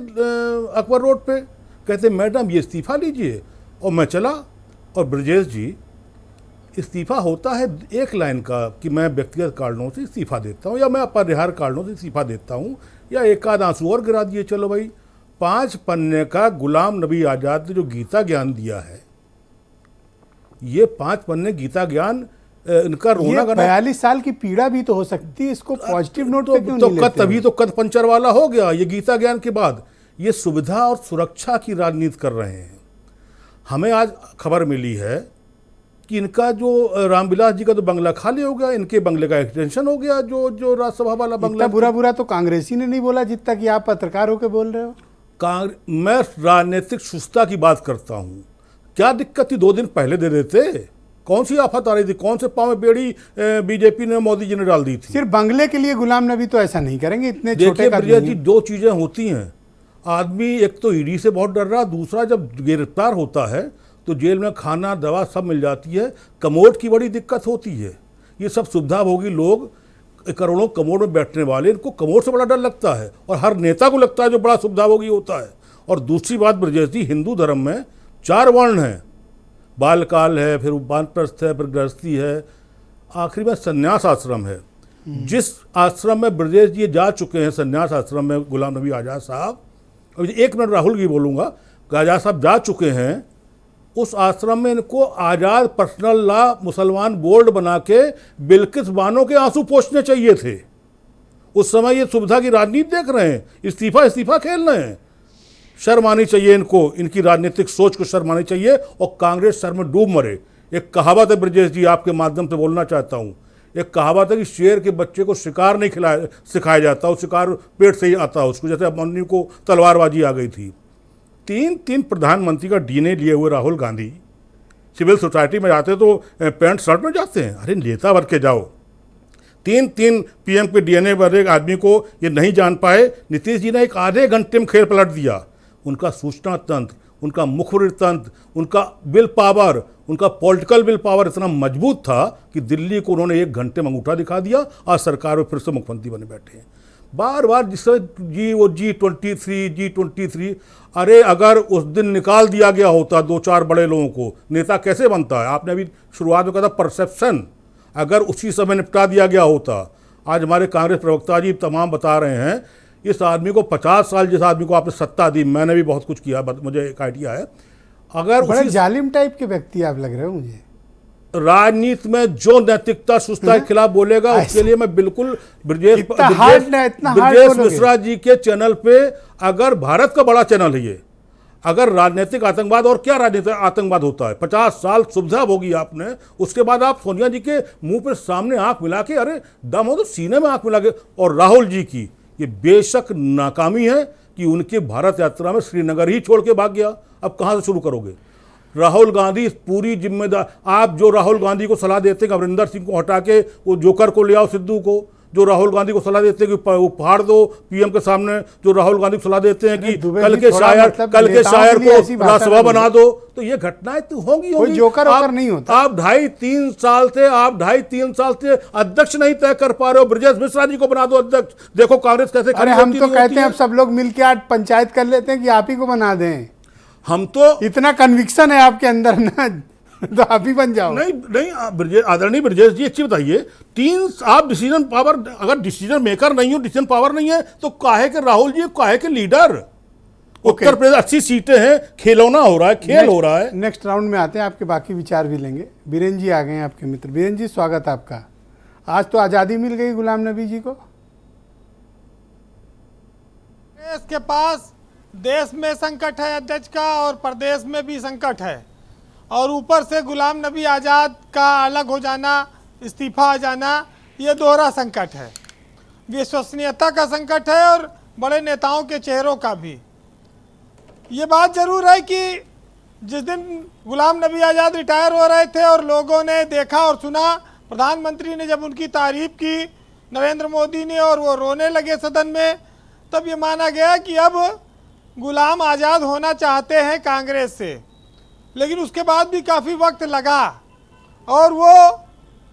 अकबर रोड पे, कहते मैडम ये इस्तीफ़ा लीजिए, और मैं चला। और ब्रजेश जी, इस्तीफ़ा होता है एक लाइन का कि मैं व्यक्तिगत कारणों से इस्तीफ़ा देता हूँ, या मैं अपरिहार्य कारणों से इस्तीफ़ा देता हूँ, या एक आध आंसू और गिरा दिए, चलो भाई। 5 पन्ने का गुलाम नबी आज़ाद ने जो गीता ज्ञान दिया है, ये 5 पन्ने गीता ज्ञान, इनका रोना गाना। 42 साल की पीड़ा भी तो हो सकती है, इसको पॉजिटिव नोट पे क्यों नहीं लेते? तभी तो कद पंचर वाला हो गया। ये गीता ज्ञान के बाद ये सुविधा और सुरक्षा की राजनीति कर रहे हैं। हमें आज खबर मिली है कि इनका जो रामविलास जी का तो बंगला खाली हो गया, इनके बंगले का एक्सटेंशन हो गया, जो राज्यसभा वाला बंगला। बुरा बुरा तो कांग्रेसी ने नहीं बोला जितना कि आप पत्रकार होकर बोल रहे हो। मैं राजनीतिक सुस्ता की बात करता हूँ। क्या दिक्कत थी, 2 दिन पहले दे देते? कौन सी आफत आ रही थी? कौन से पाँव में बेड़ी बीजेपी ने, मोदी जी ने डाल दी थी? सिर्फ बंगले के लिए गुलाम नबी तो ऐसा नहीं करेंगे, इतने छोटे का देखिए जी, 2 चीज़ें होती हैं। आदमी एक तो ईडी से बहुत डर रहा, दूसरा जब गिरफ्तार होता है तो जेल में खाना दवा सब मिल जाती है, कमोड की बड़ी दिक्कत होती है। ये सब सुविधा भोगी लोग, करोड़ों कमोड में बैठने वाले, इनको कमोड से बड़ा डर लगता है, और हर नेता को लगता है जो बड़ा सुविधा भोगी होता है। और दूसरी बात ब्रजेश जी, हिंदू धर्म में 4 वर्ण हैं, बालकाल है, फिर वानप्रस्थ है, फिर गृहस्थी है, आखिरी में संन्यास आश्रम है। जिस आश्रम में ब्रजेश जी जा चुके हैं, संन्यास आश्रम में गुलाम नबी आज़ाद साहब, अभी 1 मिनट राहुल की बोलूँगा, आज़ाद साहब जा चुके हैं, उस आश्रम में इनको आज़ाद पर्सनल लॉ मुसलमान बोर्ड बना के बिल्किस बानो के आंसू पोंछने चाहिए थे। उस समय ये सुविधा की राजनीति देख रहे हैं, इस्तीफा खेल रहे हैं। शर्म आनी चाहिए इनको, इनकी राजनीतिक सोच को शर्म आनी चाहिए, और कांग्रेस शर्म में डूब मरे। एक कहावत है ब्रजेश जी, आपके माध्यम से बोलना चाहता हूँ, एक कहावत है कि शेर के बच्चे को शिकार नहीं सिखाया जाता, वो शिकार पेट से ही आता है उसको, जैसे अभिमन्यु को तलवारबाजी आ गई थी। 3 प्रधानमंत्री का डीएनए लिए हुए राहुल गांधी सिविल सोसाइटी में जाते तो पैंट शर्ट में जाते हैं? अरे नेता बन के जाओ। 3 पीएम के डीएनए वाले एक आदमी को ये नहीं जान पाए, नीतीश जी ने एक आधे घंटे में खेल पलट दिया। उनका सूचना तंत्र, उनका मुखबिर तंत्र, उनका विल पावर, उनका पॉलिटिकल विल पावर इतना मजबूत था कि दिल्ली को उन्होंने 1 घंटे में अंगूठा दिखा दिया, आज सरकार में फिर से मुख्यमंत्री बने बैठे हैं। बार बार जिससे G23, अरे अगर उस दिन निकाल दिया गया होता 2-4 बड़े लोगों को, नेता कैसे बनता है? आपने अभी शुरुआत में कहा था परसेप्शन, अगर उसी समय निपटा दिया गया होता। आज हमारे कांग्रेस प्रवक्ता जी तमाम बता रहे हैं, इस आदमी को 50 साल, जिस आदमी को आपने सत्ता दी, मैंने भी बहुत कुछ किया, मुझे एक आइडिया है। अगर बड़े जालिम टाइप के व्यक्ति आप लग रहे हो मुझे। राजनीति में जो नैतिकता सुस्ता के खिलाफ बोलेगा, उसके लिए मैं बिल्कुल ब्रजेश मिश्रा जी के चैनल पे, अगर भारत का बड़ा चैनल है ये, अगर राजनीतिक आतंकवाद, और क्या राजनीतिक आतंकवाद होता है, 50 साल सुविधा भोगी आपने, उसके बाद आप सोनिया जी के मुंह पे सामने आंख मिला के, अरे दम हो तो सीने में आंख मिला के। और राहुल जी की ये बेशक नाकामी है कि उनके भारत यात्रा में श्रीनगर ही छोड़ के भाग गया। अब कहाँ से शुरू करोगे? राहुल गांधी पूरी जिम्मेदार, आप जो राहुल गांधी को सलाह देते हैं अमरिंदर सिंह को हटा के वो जोकर को ले आओ, सिद्धू को, जो राहुल गांधी को सलाह देते हैं कि वो फाड़ दो पीएम के सामने, जो राहुल गांधी को सलाह देते हैं कि कल के शायर को राज्यसभा बना दो, तो ये घटनाएं तो होंगी। जोकर नहीं होता। आप 2.5-3 साल से अध्यक्ष नहीं तय कर पा रहे हो, ब्रजेश मिश्रा जी को बना दो अध्यक्ष। देखो कांग्रेस कैसे। अरे हम तो कहते हैं अब सब लोग मिलकर आज पंचायत कर लेते हैं कि आप ही को बना दें। हम तो, इतना कन्विक्शन है आपके अंदर ना, तो आप ही बन जाओ। नहीं आदरणीय ब्रजेश जी, अच्छी बताइए, आप डिसीजन पावर, अगर डिसीजन मेकर नहीं हो, डिसीजन पावर नहीं है, तो काहे के राहुल जी, काहे के लीडर? उत्तर प्रदेश 80 सीटें हैं, खिलौना हो रहा है, खेल हो रहा है। नेक्स्ट राउंड में आते हैं, आपके बाकी विचार भी लेंगे। बीरेन जी आ गए हैं आपके मित्र। बीरेन जी स्वागत आपका। आज तो आज़ादी मिल गई गुलाम नबी जी को। देश के पास, देश में संकट है अध्यक्ष का, और प्रदेश में भी संकट है, और ऊपर से गुलाम नबी आज़ाद का अलग हो जाना, इस्तीफा आ जाना, ये दोहरा संकट है। विश्वसनीयता का संकट है और बड़े नेताओं के चेहरों का भी। ये बात जरूर है कि जिस दिन गुलाम नबी आज़ाद रिटायर हो रहे थे और लोगों ने देखा और सुना, प्रधानमंत्री ने जब उनकी तारीफ की, नरेंद्र मोदी ने, और वो रोने लगे सदन में, तब ये माना गया कि अब गुलाम आज़ाद होना चाहते हैं कांग्रेस से। लेकिन उसके बाद भी काफ़ी वक्त लगा, और वो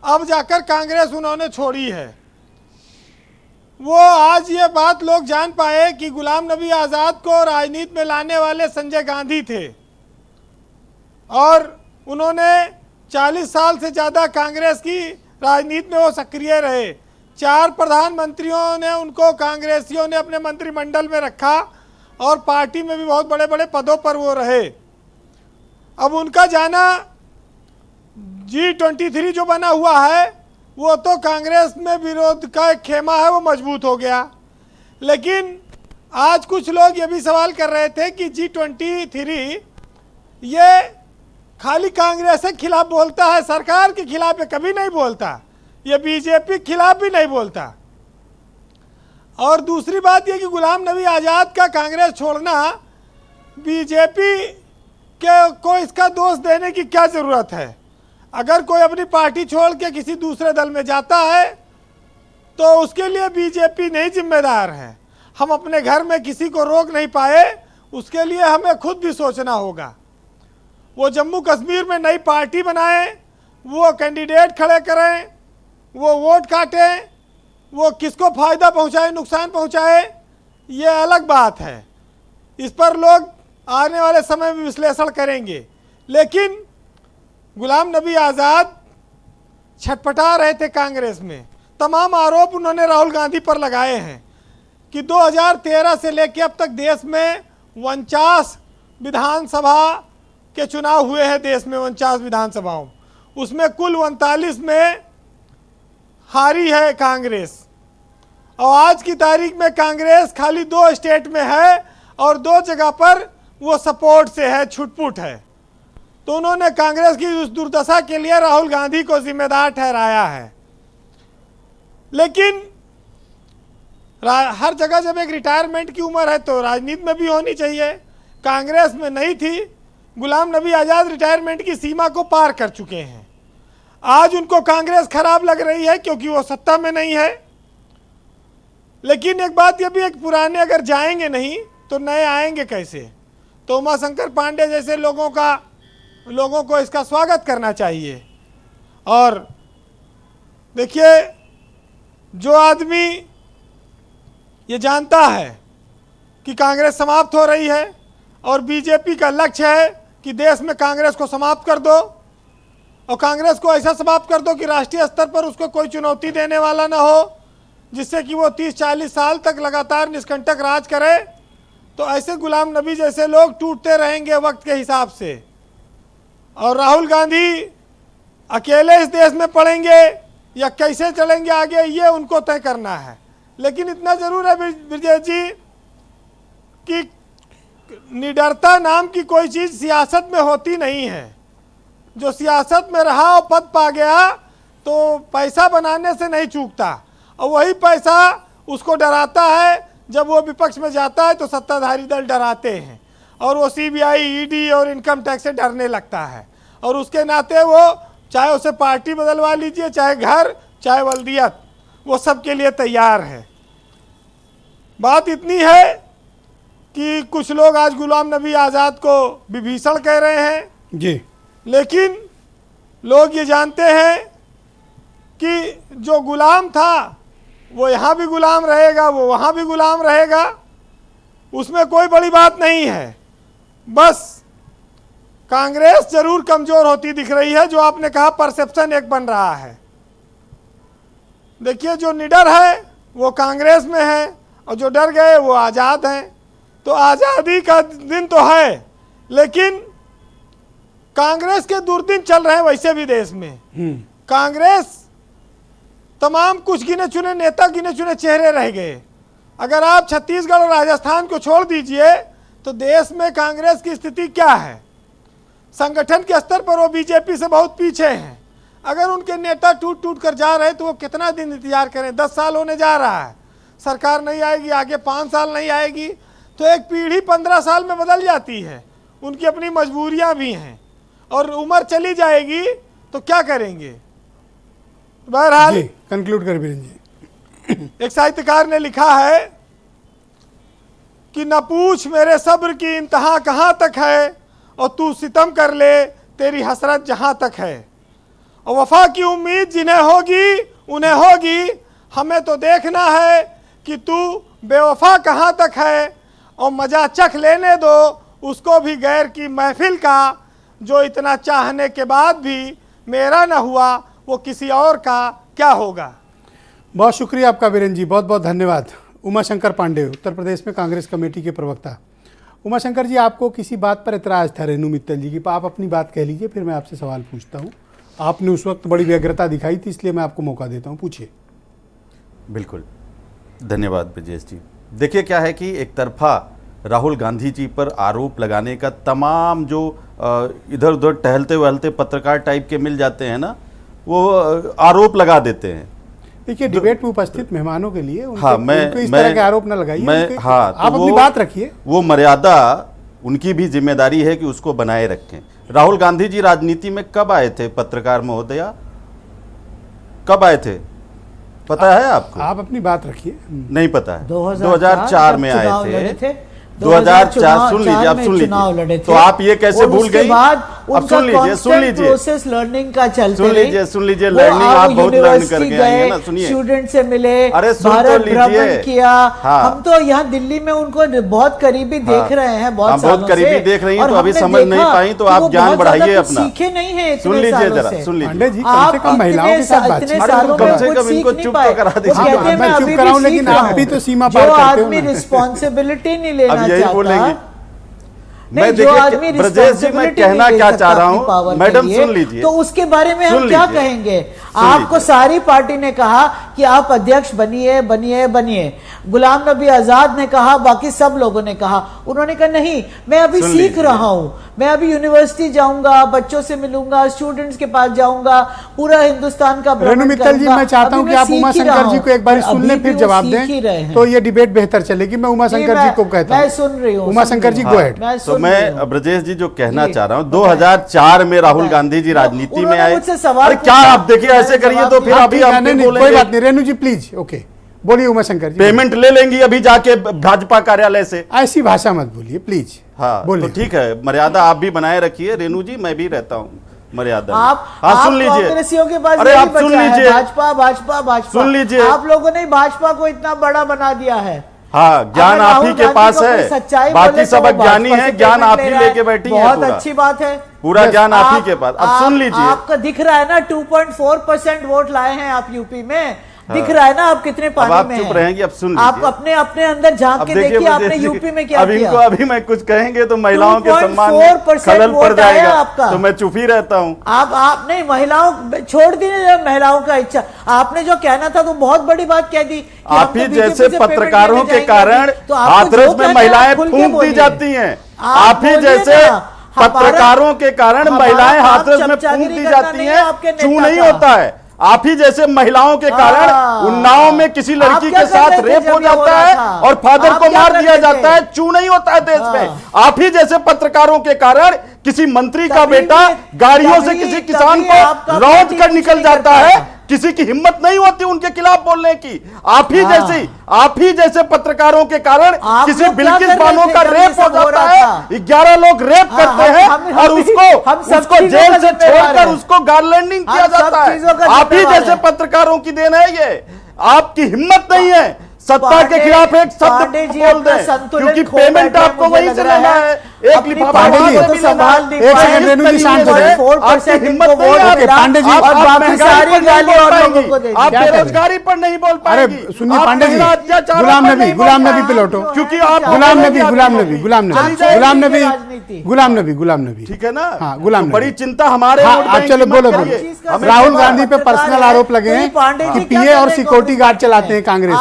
अब जाकर कांग्रेस उन्होंने छोड़ी है। वो आज ये बात लोग जान पाए कि गुलाम नबी आज़ाद को राजनीति में लाने वाले संजय गांधी थे, और उन्होंने 40 साल से ज़्यादा कांग्रेस की राजनीति में वो सक्रिय रहे। 4 प्रधानमंत्रियों ने उनको, कांग्रेसियों ने अपने मंत्रिमंडल में रखा, और पार्टी में भी बहुत बड़े बड़े पदों पर वो रहे। अब उनका जाना, G23 जो बना हुआ है, वो तो कांग्रेस में विरोध का एक खेमा है, वो मजबूत हो गया। लेकिन आज कुछ लोग ये भी सवाल कर रहे थे कि G23 ये खाली कांग्रेस के खिलाफ बोलता है, सरकार के खिलाफ ये कभी नहीं बोलता, ये बीजेपी के खिलाफ भी नहीं बोलता। और दूसरी बात ये कि गुलाम नबी आज़ाद का कांग्रेस छोड़ना, बीजेपी के को इसका दोष देने की क्या ज़रूरत है। अगर कोई अपनी पार्टी छोड़ के किसी दूसरे दल में जाता है तो उसके लिए बीजेपी नहीं जिम्मेदार है। हम अपने घर में किसी को रोक नहीं पाए, उसके लिए हमें खुद भी सोचना होगा। वो जम्मू कश्मीर में नई पार्टी बनाएं, वो कैंडिडेट खड़े करें, वो वोट काटें, वो किसको फ़ायदा पहुंचाए नुकसान पहुंचाए, ये अलग बात है। इस पर लोग आने वाले समय में विश्लेषण करेंगे। लेकिन गुलाम नबी आज़ाद छटपटा रहे थे कांग्रेस में। तमाम आरोप उन्होंने राहुल गांधी पर लगाए हैं कि 2013 से लेकर अब तक देश में 49 विधानसभा के चुनाव हुए हैं। देश में 49 विधानसभाओं, उसमें कुल 39 में हारी है कांग्रेस। और आज की तारीख में कांग्रेस खाली 2 स्टेट में है और 2 जगह पर वो सपोर्ट से है, छुटपुट है। तो उन्होंने कांग्रेस की उस दुर्दशा के लिए राहुल गांधी को जिम्मेदार ठहराया है। लेकिन हर जगह जब एक रिटायरमेंट की उम्र है तो राजनीति में भी होनी चाहिए। कांग्रेस में नहीं थी, गुलाम नबी आज़ाद रिटायरमेंट की सीमा को पार कर चुके हैं। आज उनको कांग्रेस खराब लग रही है क्योंकि वो सत्ता में नहीं है। लेकिन एक बात ये भी है कि पुराने अगर जाएंगे नहीं तो नए आएंगे कैसे। तो उमाशंकर पांडे जैसे लोगों को इसका स्वागत करना चाहिए। और देखिए, जो आदमी ये जानता है कि कांग्रेस समाप्त हो रही है और बीजेपी का लक्ष्य है कि देश में कांग्रेस को समाप्त कर दो और कांग्रेस को ऐसा समाप्त कर दो कि राष्ट्रीय स्तर पर उसको कोई चुनौती देने वाला ना हो, जिससे कि वो 30-40 साल तक लगातार निष्कंटक राज करे, तो ऐसे गुलाम नबी जैसे लोग टूटते रहेंगे वक्त के हिसाब से। और राहुल गांधी अकेले इस देश में पड़ेंगे या कैसे चलेंगे आगे, ये उनको तय करना है। लेकिन इतना जरूर है ब्रजेश जी कि निडरता नाम की कोई चीज़ सियासत में होती नहीं है। जो सियासत में रहा और पद पा गया तो पैसा बनाने से नहीं चूकता, और वही पैसा उसको डराता है। जब वो विपक्ष में जाता है तो सत्ताधारी दल डराते हैं और वो सीबीआई, ईडी और इनकम टैक्स से डरने लगता है। और उसके नाते वो चाहे उसे पार्टी बदलवा लीजिए, चाहे घर, चाहे वल्दियत, वो सब के लिए तैयार है। बात इतनी है कि कुछ लोग आज गुलाम नबी आज़ाद को विभीषण कह रहे हैं जी, लेकिन लोग ये जानते हैं कि जो गुलाम था वो यहाँ भी गुलाम रहेगा, वो वहाँ भी गुलाम रहेगा। उसमें कोई बड़ी बात नहीं है। बस कांग्रेस जरूर कमजोर होती दिख रही है, जो आपने कहा परसेप्शन एक बन रहा है। देखिए, जो निडर है वो कांग्रेस में है और जो डर गए वो आज़ाद हैं। तो आज़ादी का दिन तो है, लेकिन कांग्रेस के दुर्दिन चल रहे हैं वैसे भी देश में। कांग्रेस तमाम कुछ गिने चुने नेता, गिने चुने चेहरे रह गए। अगर आप छत्तीसगढ़ और राजस्थान को छोड़ दीजिए तो देश में कांग्रेस की स्थिति क्या है। संगठन के स्तर पर वो बीजेपी से बहुत पीछे हैं। अगर उनके नेता टूट टूट कर जा रहे तो वो कितना दिन इंतजार करें। 10 साल होने जा रहा है, सरकार नहीं आएगी, आगे 5 साल नहीं आएगी, तो एक पीढ़ी 15 साल में बदल जाती है। उनकी अपनी मजबूरियां भी हैं और उम्र चली जाएगी तो क्या करेंगे। बहरहाल कंक्लूड कर बीरेन जी। एक साहित्यकार ने लिखा है कि न पूछ मेरे सब्र की इंतहा कहाँ तक है, और तू सितम कर ले तेरी हसरत जहाँ तक है। और वफा की उम्मीद जिन्हें होगी उन्हें होगी, हमें तो देखना है कि तू बेवफा कहाँ तक है। और मजा चख लेने दो उसको भी गैर की महफिल का, जो इतना चाहने के बाद भी मेरा न हुआ वो किसी और का क्या होगा। बहुत शुक्रिया आपका बीरेन जी, बहुत बहुत धन्यवाद। उमाशंकर पांडे, उत्तर प्रदेश में कांग्रेस कमेटी के प्रवक्ता। उमाशंकर जी, आपको किसी बात पर एतराज़ था रेणु मित्तल जी की, आप अपनी बात कह लीजिए, फिर मैं आपसे सवाल पूछता हूँ। आपने उस वक्त बड़ी व्यग्रता दिखाई थी, इसलिए मैं आपको मौका देता हूँ, पूछिए। बिल्कुल, धन्यवाद ब्रजेश जी। देखिए क्या है कि एक तरफा राहुल गांधी जी पर आरोप लगाने का तमाम जो इधर उधर टहलते वहलते पत्रकार टाइप के मिल जाते हैं ना, वो आरोप लगा देते हैं। देखिए, डिबेट में उपस्थित मेहमानों के लिए हाँ, उनको इस तरह के आरोप न लगाइए। हाँ, आप अपनी बात रखिए। वो मर्यादा उनकी भी जिम्मेदारी है कि उसको बनाए रखें। राहुल गांधी जी राजनीति में कब आए थे पत्रकार महोदया, कब आए थे, पता है आपको? आप अपनी बात रखिए। नहीं पता है। 2004 में आए थे। 2004 सुन लीजिए, अब सुन लीजिए, तो आप ये कैसे भूल गई? अब सुन लीजिए, प्रोसेस लर्निंग का चलते सुन लीजिए, लर्निंग आप बहुत लर्न करके आई है ना, सुनिए। स्टूडेंट से मिले, अरे भारत भ्रमण किया। हाँ। हम तो यहाँ दिल्ली में उनको बहुत करीबी देख रहे हैं, बहुत सालों से। बहुत करीबी देख रही हैं, तो अभी समझ नहीं पाई, तो आप ज्ञान बढ़ाइए अपना। सीखे नहीं है, सुन लीजिए जरा, सुन लीजिए। पांडे जी, कम से कम महिलाओं के साथ बातचीत कम से कम इनको चुप तो करा दीजिए। मैं चुप कराऊं, लेकिन आप भी तो सीमा पार करते हो। जो आदमी रिस्पॉन्सिबिलिटी नहीं लेना चाहता, मैं देखिए ब्रजेश जी, मैं कहना क्या चाह रहा हूं, मैडम सुन लीजिए, तो उसके बारे में हम क्या कहेंगे? आपको सारी पार्टी ने कहा कि आप अध्यक्ष बनिए बनिए बनिए। गुलाम नबी आजाद ने कहा, बाकी सब लोगों ने कहा। उन्होंने कहा नहीं, मैं अभी सीख रहा हूं, मैं अभी यूनिवर्सिटी जाऊंगा, बच्चों से मिलूंगा, स्टूडेंट्स के पास जाऊंगा, पूरा हिंदुस्तान का रेणु मित्तल जी, मैं चाहता हूं कि आप उमा शंकर जी को एक बार सुन लें, फिर जवाब दें, तो ये डिबेट बेहतर चलेगी। मैं उमा शंकर जी को कहता हूं, मैं सुन रही हूँ। Uma Shankar ji, go ahead. तो मैं ब्रजेश जी जो कहना चाह रहा हूं, 2004 में राहुल गांधी जी राजनीति में आए। अरे क्या आप देखिए ऐसे करिए तो फिर अभी आप कोई बात नहीं, रेणु जी प्लीज, ओके, बोलिए उमा शंकर जी। पेमेंट ले लेंगी अभी जाके भाजपा कार्यालय से। ऐसी भाषा मत बोलिए प्लीज। हाँ, तो ठीक है, मर्यादा आप भी बनाए रखिए रेणु जी, मैं भी रहता हूँ मर्यादा। आप सुन लीजिए, कांग्रेसियों के पास अरे आप सुन लीजिए, भाजपा भाजपा भाजपा, सुन लीजिए, आप लोगों ने भाजपा को इतना बड़ा बना दिया है। हाँ, ज्ञान आप ही के पास है, बाकी सब अज्ञानी है, ज्ञान आप ही लेके बैठी है। बहुत अच्छी बात है, पूरा ज्ञान आप ही के पास। अब सुन लीजिए, आपका दिख रहा है ना 2.4% वोट लाए हैं आप यूपी में, दिख रहा है ना आप कितने पानी में हैं। चुप रहेंगी, अब सुन लीजिए, आप अपने अंदर झांक के देखिए आपने यूपी में क्या किया। अभी मैं कुछ कहेंगे तो महिलाओं के सम्मान में खलल पड़ जाएगा आपका, तो मैं चुप ही रहता हूँ। आप नहीं, महिलाओं छोड़ दीजिए, महिलाओं का इच्छा, आपने जो कहना था तो बहुत बड़ी बात कह दी। आप ही जैसे पत्रकारों के कारण हाथरस में महिलाएं फूंक दी जाती हैं। आप ही जैसे पत्रकारों के कारण महिलाएं हाथरस में फूंक दी जाती हैं, चू नहीं होता है। आप ही जैसे महिलाओं के कारण उन्नाव में किसी लड़की के साथ रेप हो जाता है और फादर को मार दिया जाता है, चू नहीं होता है देश में। आप ही जैसे पत्रकारों के कारण किसी मंत्री का बेटा गाड़ियों से किसी किसान को रौंद कर निकल जाता है, किसी की हिम्मत नहीं होती उनके खिलाफ बोलने की। आप ही जैसे पत्रकारों के कारण किसी बिल्किस बानो का रेप हो जाता है, 11 लोग रेप करते हैं और उसको जेल से छोड़कर उसको गार्लैंडिंग किया जाता है। आप ही जैसे पत्रकारों की देन है ये। आपकी हिम्मत नहीं है सत्ता के खिलाफ एक शब्द बोल दें, क्योंकि पेमेंट आपको वहीं से लेना है। एक लिफाफा रेणु जी शांत हो जाए। आपकी हिम्मत नहीं है पांडे जी, आप बेरोजगारी पर नहीं बोल पाएंगे। अरे सुनिए पांडे जी, गुलाम नबी पे लौटो, क्योंकि आप गुलाम नबी ठीक है ना। हाँ, गुलाम नबी, बड़ी चिंता हमारे। आप चलो बोलो। राहुल गांधी पे पर्सनल आरोप लगे हैं कि पीए और सिक्योरिटी गार्ड चलाते हैं कांग्रेस।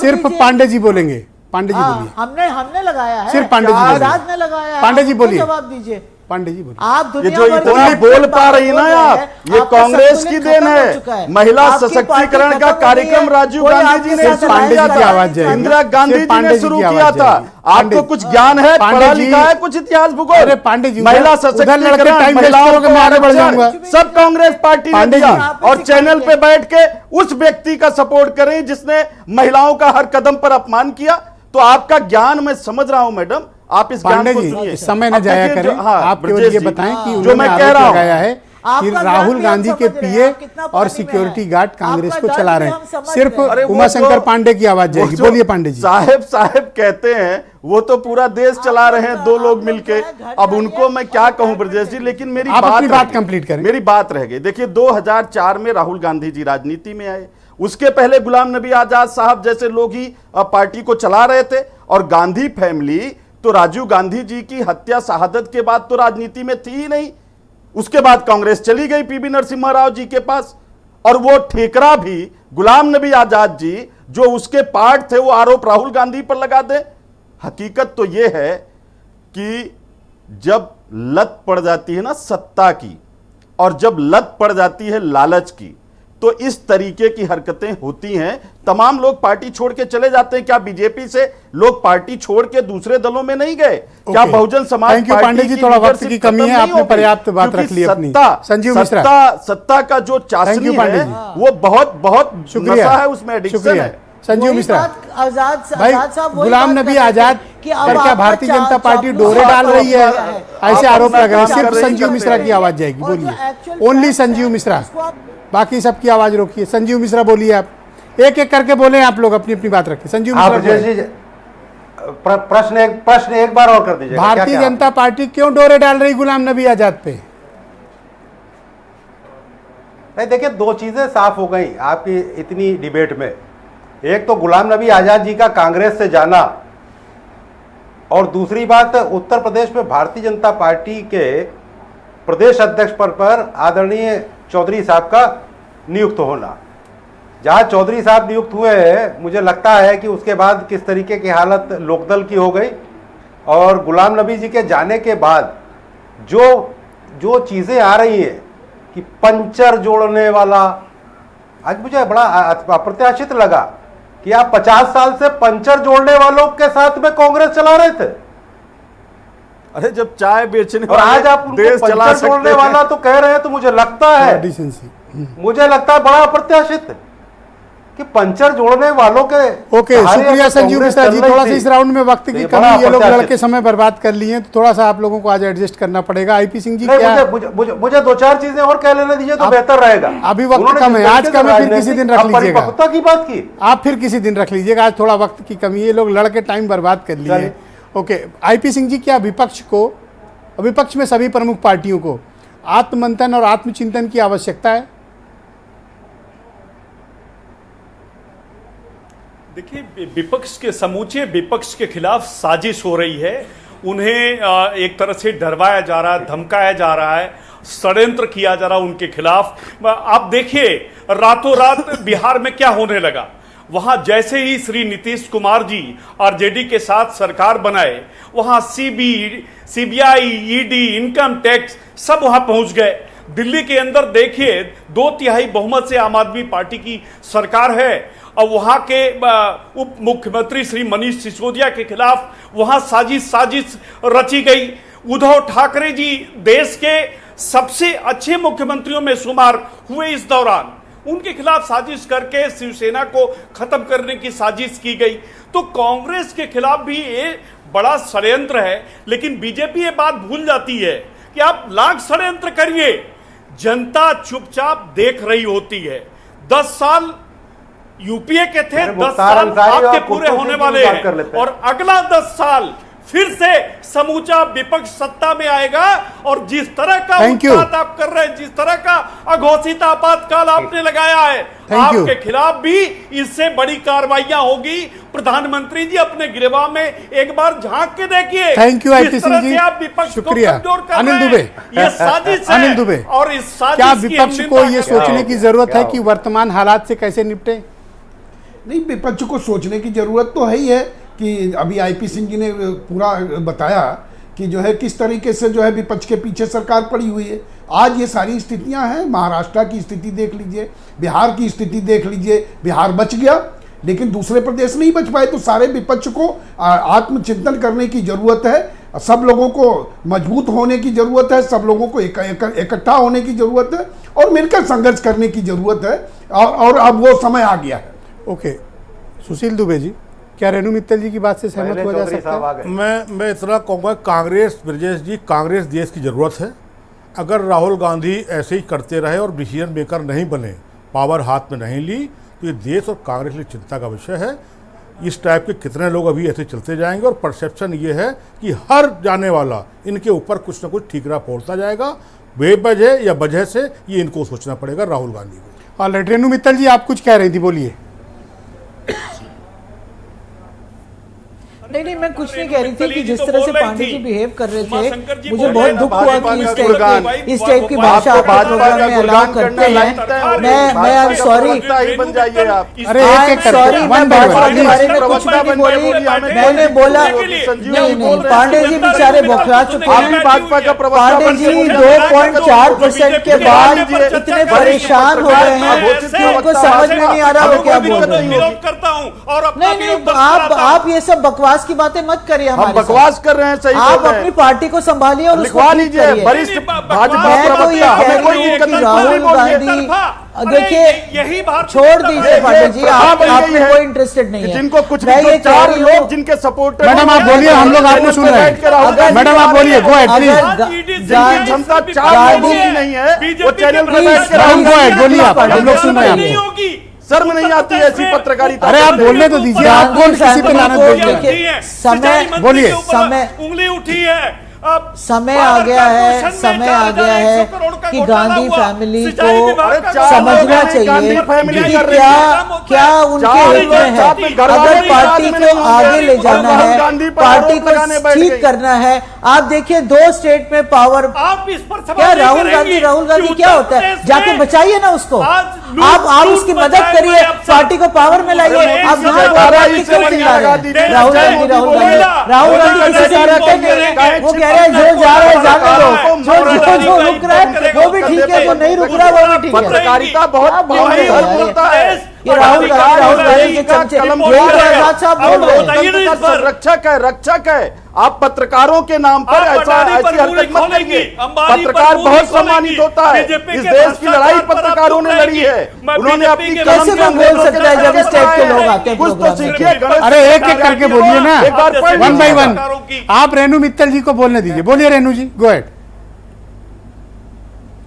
सिर्फ पांडे जी बोलेंगे। पांडे जी बोलिए। हमने लगाया है, सिर्फ पांडे जी आजाद ने लगाया है। पांडे जी बोलिए, जवाब दीजिए। पांडे जी बोलिए। आप ये जो इतना बोल पा रही ना आप, ये कांग्रेस की देन है। महिला सशक्तिकरण का कार्यक्रम राजीव गांधी जी ने पांडे जी की आवाज जाएगी। इंदिरा गांधी जी ने शुरू किया था। आपको कुछ ज्ञान है, पढ़ा लिखा है, कुछ इतिहास भूगोल। अरे पांडे जी, महिला सशक्तिकरण, महिलाओं को आगे बढ़ जाऊंगा, सब कांग्रेस पार्टी ने दिया। और चैनल पे बैठ के उस व्यक्ति का सपोर्ट करें जिसने महिलाओं का हर कदम पर अपमान किया। तो आपका ज्ञान मैं समझ रहा हूं मैडम, आप इस ज्ञान को सुनिए, समय न जाया करें। आप केवल ये बताएं कि जो मैं कह रहा हूं लगाया है कि राहुल गांधी के पीए और सिक्योरिटी गार्ड कांग्रेस को चला रहे हैं। सिर्फ उमाशंकर पांडे की आवाज जाएगी। बोलिए पांडे जी। साहब कहते हैं वो तो पूरा देश चला रहे हैं, 2 लोग मिलके। अब उनको मैं क्या कहूं ब्रजेश जी, लेकिन मेरी बात कंप्लीट करें। मेरी बात रह गई। देखिए 2004 में राहुल गांधी जी राजनीति में आए। उसके पहले गुलाम नबी आजाद साहब जैसे लोग ही पार्टी को चला रहे थे। और गांधी फैमिली तो राजीव गांधी जी की हत्या शहादत के बाद तो राजनीति में थी ही नहीं। उसके बाद कांग्रेस चली गई पीवी नरसिम्हा राव जी के पास। और वो ठेकरा भी गुलाम नबी आजाद जी जो उसके पार्ट थे, वो आरोप राहुल गांधी पर लगा दे। हकीकत तो ये है कि जब लत पड़ जाती है ना सत्ता की, और जब लत पड़ जाती है लालच की, तो इस तरीके की हरकतें होती हैं। तमाम लोग पार्टी छोड़ के चले जाते हैं। क्या बीजेपी से लोग पार्टी छोड़ के दूसरे दलों में नहीं गए? क्या बहुजन समाज पार्टी पांडे जी, थोड़ा वक्त की कमी है, आपने पर्याप्त बात रख ली अपनी। संजीव मिश्रा, सत्ता का जो चाशनी है वो बहुत बहुत नशा है, उसमें एडिक्शन है। संजीव मिश्रा, आजाद भाई साहब वही गुलाम बात नबी कर रहे थे आजाद कि अब पर क्या आपका भारतीय जनता पार्टी डोरे डाल रही है, ऐसे आरोप लग रहे हैं। सिर्फ संजीव मिश्रा की आवाज जाएगी, बोलिए। ओनली संजीव मिश्रा, बाकी सबकी आवाज रोकिए। संजीव मिश्रा बोलिए, आप एक एक करके बोले, आप लोग अपनी अपनी बात रखिए। संजीव मिश्रा, प्रश्न एक बार और कर दीजिए। भारतीय जनता पार्टी क्यों डोरे डाल रही गुलाम नबी आजाद पे? नहीं, देखिए, दो चीजें साफ हो गई आपकी इतनी डिबेट में। एक तो गुलाम नबी आजाद जी का कांग्रेस से जाना, और दूसरी बात उत्तर प्रदेश में भारतीय जनता पार्टी के प्रदेश अध्यक्ष पद पर आदरणीय चौधरी साहब का नियुक्त होना। जहां चौधरी साहब नियुक्त हुए हैं, मुझे लगता है कि उसके बाद किस तरीके की हालत लोकदल की हो गई, और गुलाम नबी जी के जाने के बाद जो चीजें आ रही हैं कि पंचर जोड़ने वाला, आज मुझे बड़ा अप्रत्याशित लगा कि आप 50 साल से पंचर जोड़ने वालों के साथ में कांग्रेस चला रहे थे। अरे जब चाय बेचने और आज आप उनको पंचर जोड़ने वाला तो कह रहे हैं, तो मुझे लगता है बड़ा अप्रत्याशित कि पंचर जोड़ने वालों के। ओके, शुक्रिया संजीव मिश्रा जी। थोड़ा सा इस राउंड में वक्त की कमी, ये लोग लड़के समय बर्बाद कर लिए हैं, तो थोड़ा सा आप लोगों को आज एडजस्ट करना पड़ेगा। आईपी सिंह जी, क्या मुझे दो चार चीजें और कह लेने दीजिए तो बेहतर रहेगा। अभी वक्त कम है, आज का मैं फिर किसी दिन रख लीजिएगा। की बात की आप फिर किसी दिन रख लीजिएगा, आज थोड़ा वक्त की कमी है, ये लोग लड़के टाइम बर्बाद कर लिए। ओके, आईपी सिंह जी, क्या विपक्ष में सभी प्रमुख पार्टियों को आत्ममंथन और आत्मचिंतन की आवश्यकता है? देखिए, समूचे विपक्ष के खिलाफ साजिश हो रही है। उन्हें एक तरह से डरवाया जा रहा है, धमकाया जा रहा है, षड्यंत्र किया जा रहा है उनके खिलाफ। आप देखिए, रातों रात बिहार में क्या होने लगा। वहां जैसे ही श्री नीतीश कुमार जी आरजेडी के साथ सरकार बनाए, वहां सीबीआई, ईडी, इनकम टैक्स सब वहां पहुंच गए। दिल्ली के अंदर देखिए, 2/3 बहुमत से आम आदमी पार्टी की सरकार है, और वहां के उप मुख्यमंत्री श्री मनीष सिसोदिया के खिलाफ वहां साजिश रची गई। उद्धव ठाकरे जी देश के सबसे अच्छे मुख्यमंत्रियों में शुमार हुए इस दौरान, उनके खिलाफ साजिश करके शिवसेना को खत्म करने की साजिश की गई। तो कांग्रेस के खिलाफ भी ये बड़ा षड्यंत्र है। लेकिन बीजेपी ये बात भूल जाती है कि आप लाख षड्यंत्र करिए, जनता चुपचाप देख रही होती है। 10 साल यूपीए के थे, 10 साल आपके पूरे होने वाले हैं, और अगला 10 साल फिर से समूचा विपक्ष सत्ता में आएगा। और जिस तरह का उत्पात आप कर रहे हैं, जिस तरह का अघोषित आपातकाल आपने लगाया है, आपके खिलाफ भी इससे बड़ी कार्रवाइयां होगी। प्रधानमंत्री जी, अपने गिरवा में एक बार झांक के देखिए। Thank you IP Singh ji, आप विपक्ष शुक्रिया। को कमजोर कर अनिल रहे दुबे, हैं। ये साजिश है। अनिल दुबे, और इस साजिश क्या विपक्ष को ये सोचने की जरूरत है कि वर्तमान हालात से कैसे निपटे? नहीं, विपक्ष को सोचने की जरूरत तो है ही है कि अभी आईपी सिंह जी ने पूरा बताया कि जो है किस तरीके से जो है विपक्ष के पीछे सरकार पड़ी हुई है। आज ये सारी स्थितियां हैं। महाराष्ट्र की स्थिति देख लीजिए, बिहार की स्थिति देख लीजिए। बिहार बच गया, लेकिन दूसरे प्रदेश नहीं बच पाए। तो सारे विपक्ष को आत्मचिंतन करने की जरूरत है। सब लोगों को मजबूत होने की जरूरत है, सब लोगों को इकट्ठा होने की जरूरत है, और मिलकर संघर्ष करने की जरूरत है। और अब वो समय आ गया है। ओके, सुशील दुबे जी, क्या रेणु मित्तल जी की बात से सहमत हो जा सकता है? मैं इतना कहूँगा, कांग्रेस, ब्रजेश जी, कांग्रेस देश की ज़रूरत है। अगर राहुल गांधी ऐसे ही करते रहे और डिसीजन मेकर नहीं बने, पावर हाथ में नहीं ली, तो ये देश और कांग्रेस के लिए चिंता का विषय है। इस टाइप के कितने लोग अभी ऐसे चलते जाएंगे, और परसेप्शन ये है कि हर जाने वाला इनके ऊपर कुछ ना कुछ ठीकरा फोड़ता जाएगा। बेवजह या वजह से ये इनको सोचना पड़ेगा राहुल गांधी को। और रेणु मित्तल जी, आप कुछ कह रही थी, बोलिए। नहीं मैं कुछ नहीं कह रही थी कि जिस तो तरह से बोल रही पांडे थी। जी बिहेव कर रहे उमाशंकर जी थे, मुझे बोल बहुत रहे दुख थे, हुआ भाजपा कि का इस गुणगान। टाइप की भाषा आपको आप भाजपा प्रोग्राम का में गुणगान अलाउ करते करना लायक हैं। तय हो मैं गई। आई एम भाजपा का सॉरी, प्रवक्ता ही बन जाइए आप। अरे एक एक करके सॉरी, मैं वन बाय भाजपा वन के बारे में प्लीज। कुछ भी नहीं बोली। हमें मैंने बोला संजीव नहीं बोल रहे हैं, पांडे जी बेचारे बौखला चुके आप भी हैं। भाजपा का प्रवक्ता पांडे बन जी सकते हैं। 2.4% के बाद इतने परेशान हो गए हैं, उनको समझ में नहीं आ रहा वो क्या बोल रहे हैं। विरोध करता हूं और अपना नहीं आप ये सब बकवास की बातें मत करिए हम हमारे बकवास साथ। कर रहे हैं, सही आप बोल रहे अपनी हैं। पार्टी को संभालिए और उसको लिखवा ठीक लीजिए करिए। वरिष्ठ भाजपा मैं तो ये प्रवक्ता, कह हमें कोई रही हूँ दिक्कत कि नहीं, राहुल बोलिए। गांधी देखिए यही भारत छोड़ दीजिए पांडे जी, आप में कोई इंटरेस्टेड नहीं है। जिनको कुछ मैं भी ये तो कह चार रही लोग हूँ, जिनके सपोर्टर मैडम आप बोलिए, हम लोग आपको सुन रहे हैं। मैडम आप बोलिए, गो अहेड प्लीज। जिनकी क्षमता 4 लोगों की नहीं है वो चैनल पर बैठ कर मैडम गो अहेड, बोलिए आप, हम लोग सुन रहे हैं आपको। शर्म नहीं आती है ऐसी पत्रकारिता? अरे आप बोलने तो दीजिए, आप कौन किसी पे लानत भेज रहे हैं? समय बोलिए। उंगली उठी है। अब समय आ गया है, समय आ गया है कि गांधी फैमिली को समझना चाहिए कि क्या उनके हित में है। अगर पार्टी को आगे ले जाना है, पार्टी को ठीक करना है। आप देखिए 2 स्टेट में पावर, आप इस पर सवाल क्या नहीं राहुल करेंगी गांधी कि क्या उत्तर होता है? प्रदेश जाके में बचाइए ना उसको। आज आप उसकी लूट मदद मचाए करिए, हुए अफसर। पार्टी को पावर में लाइए। अरे आप एक यहाँ जगह पार्टी इसे क्यों बढ़िया चिल्ला रहे लगा हैं? दीजिए। राहुल जय गांधी मोदी बोलेगा। राहुल गांधी किसी से लड़ते नहीं है। वो कह रहे हैं जो जा रहा है जाने दो, जो रुक रहा है वो भी ठीक है, जो नहीं रुक रहा वो भी ठीक है। पत्रकारिता बहुत धर्म होता है। ये राहुल गांधी के चमचे आजाद साहब बोल रहे हैं। लोकतंत्र का संरक्षक है, रक्षक है। आप पत्रकारों के नाम पर ऐसी हरकत मत करिए। पत्रकार बहुत सम्मानित होता है। इस देश की लड़ाई पत्रकारों ने लड़ी है। उन्होंने अपनी कैसे कोई बोल सकता है जब इस टाइप के लोग आते हैं कुछ तो प्रोग्राम में? सीखिए। अरे एक एक करके बोलिए ना, एक बार पढ़ वन बाय लीजिए। वन। आप रेणु मित्तल जी को बोलने दीजिए। बोलिए रेणु जी, गो अहेड।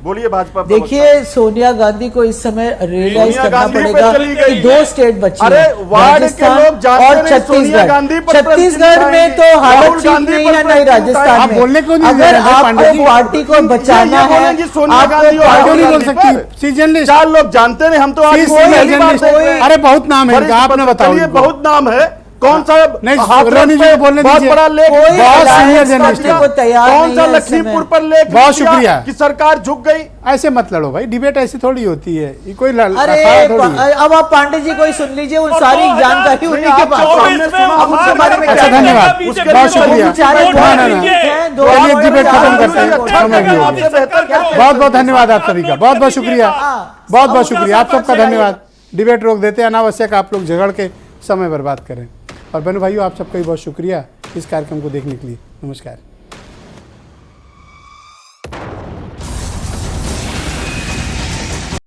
बोलिए भाजपा देखिए सोनिया गांधी को इस समय रियलाइज सोनिया करना गांधी पे पड़ेगा चली कि गई 2 है। स्टेट बची अरे हैं, वार्ड के राजस्थान लोग जानते और नहीं, सोनिया गांधी पर छत्तीसगढ़ में तो राहुल हालत ठीक गांधी नहीं पर है, नहीं प्रश्न राजस्थान आप में। बोलने क्यों नहीं दे अगर रहे हैं पांडे आपको जी? पार्टी को बचाना है, बोलेंगी सोनिया आपको गांधी और क्यों राहुल नहीं बोल गांधी सकती? पर? सी जर्नलिस्ट, 4 लोग जानते नहीं, हम तो आज सी पहली बार जर्नलिस्ट। देख रहे हैं। अरे बहुत नाम है इनका, आपने बताओ चलिए, इनको। बहुत नाम है। कौन सा नहीं, हाथरस रोनी जी पे को बोलने बहुत दीजिए। बड़ा लेख, कोई बहुत alliance सीनियर करने जर्नलिस्ट को तैयार कौन नहीं सा है इस समय। लखीमपुर पर लेख बहुत लिख दिया शुक्रिया। कि सरकार झुक गई? ऐसे मत लड़ो भाई, डिबेट ऐसी थोड़ी होती है। ये कोई अरे अखाड़ा थोड़ी है। अब आप पांडे जी को ही सुन लीजिए, उन सारी जानकारी उन्हीं के पास है। अब उसके बारे में अच्छा, क्या धन्यवाद, कहना? बहुत शुक्रिया। बेचारे ना, ना, ना। चलिए डिबेट खत्म करते हैं, समय भी हो गया। बहुत बहुत धन्यवाद आप सभी का, बहुत बहुत शुक्रिया, बहुत बहुत शुक्रिया आप सबका धन्यवाद। डिबेट रोक देते हैं, अनावश्यक आप लोग झगड़ के समय बर्बाद करें। और बहनों भाइयों, आप सबका भी बहुत शुक्रिया इस कार्यक्रम को देखने के लिए। नमस्कार।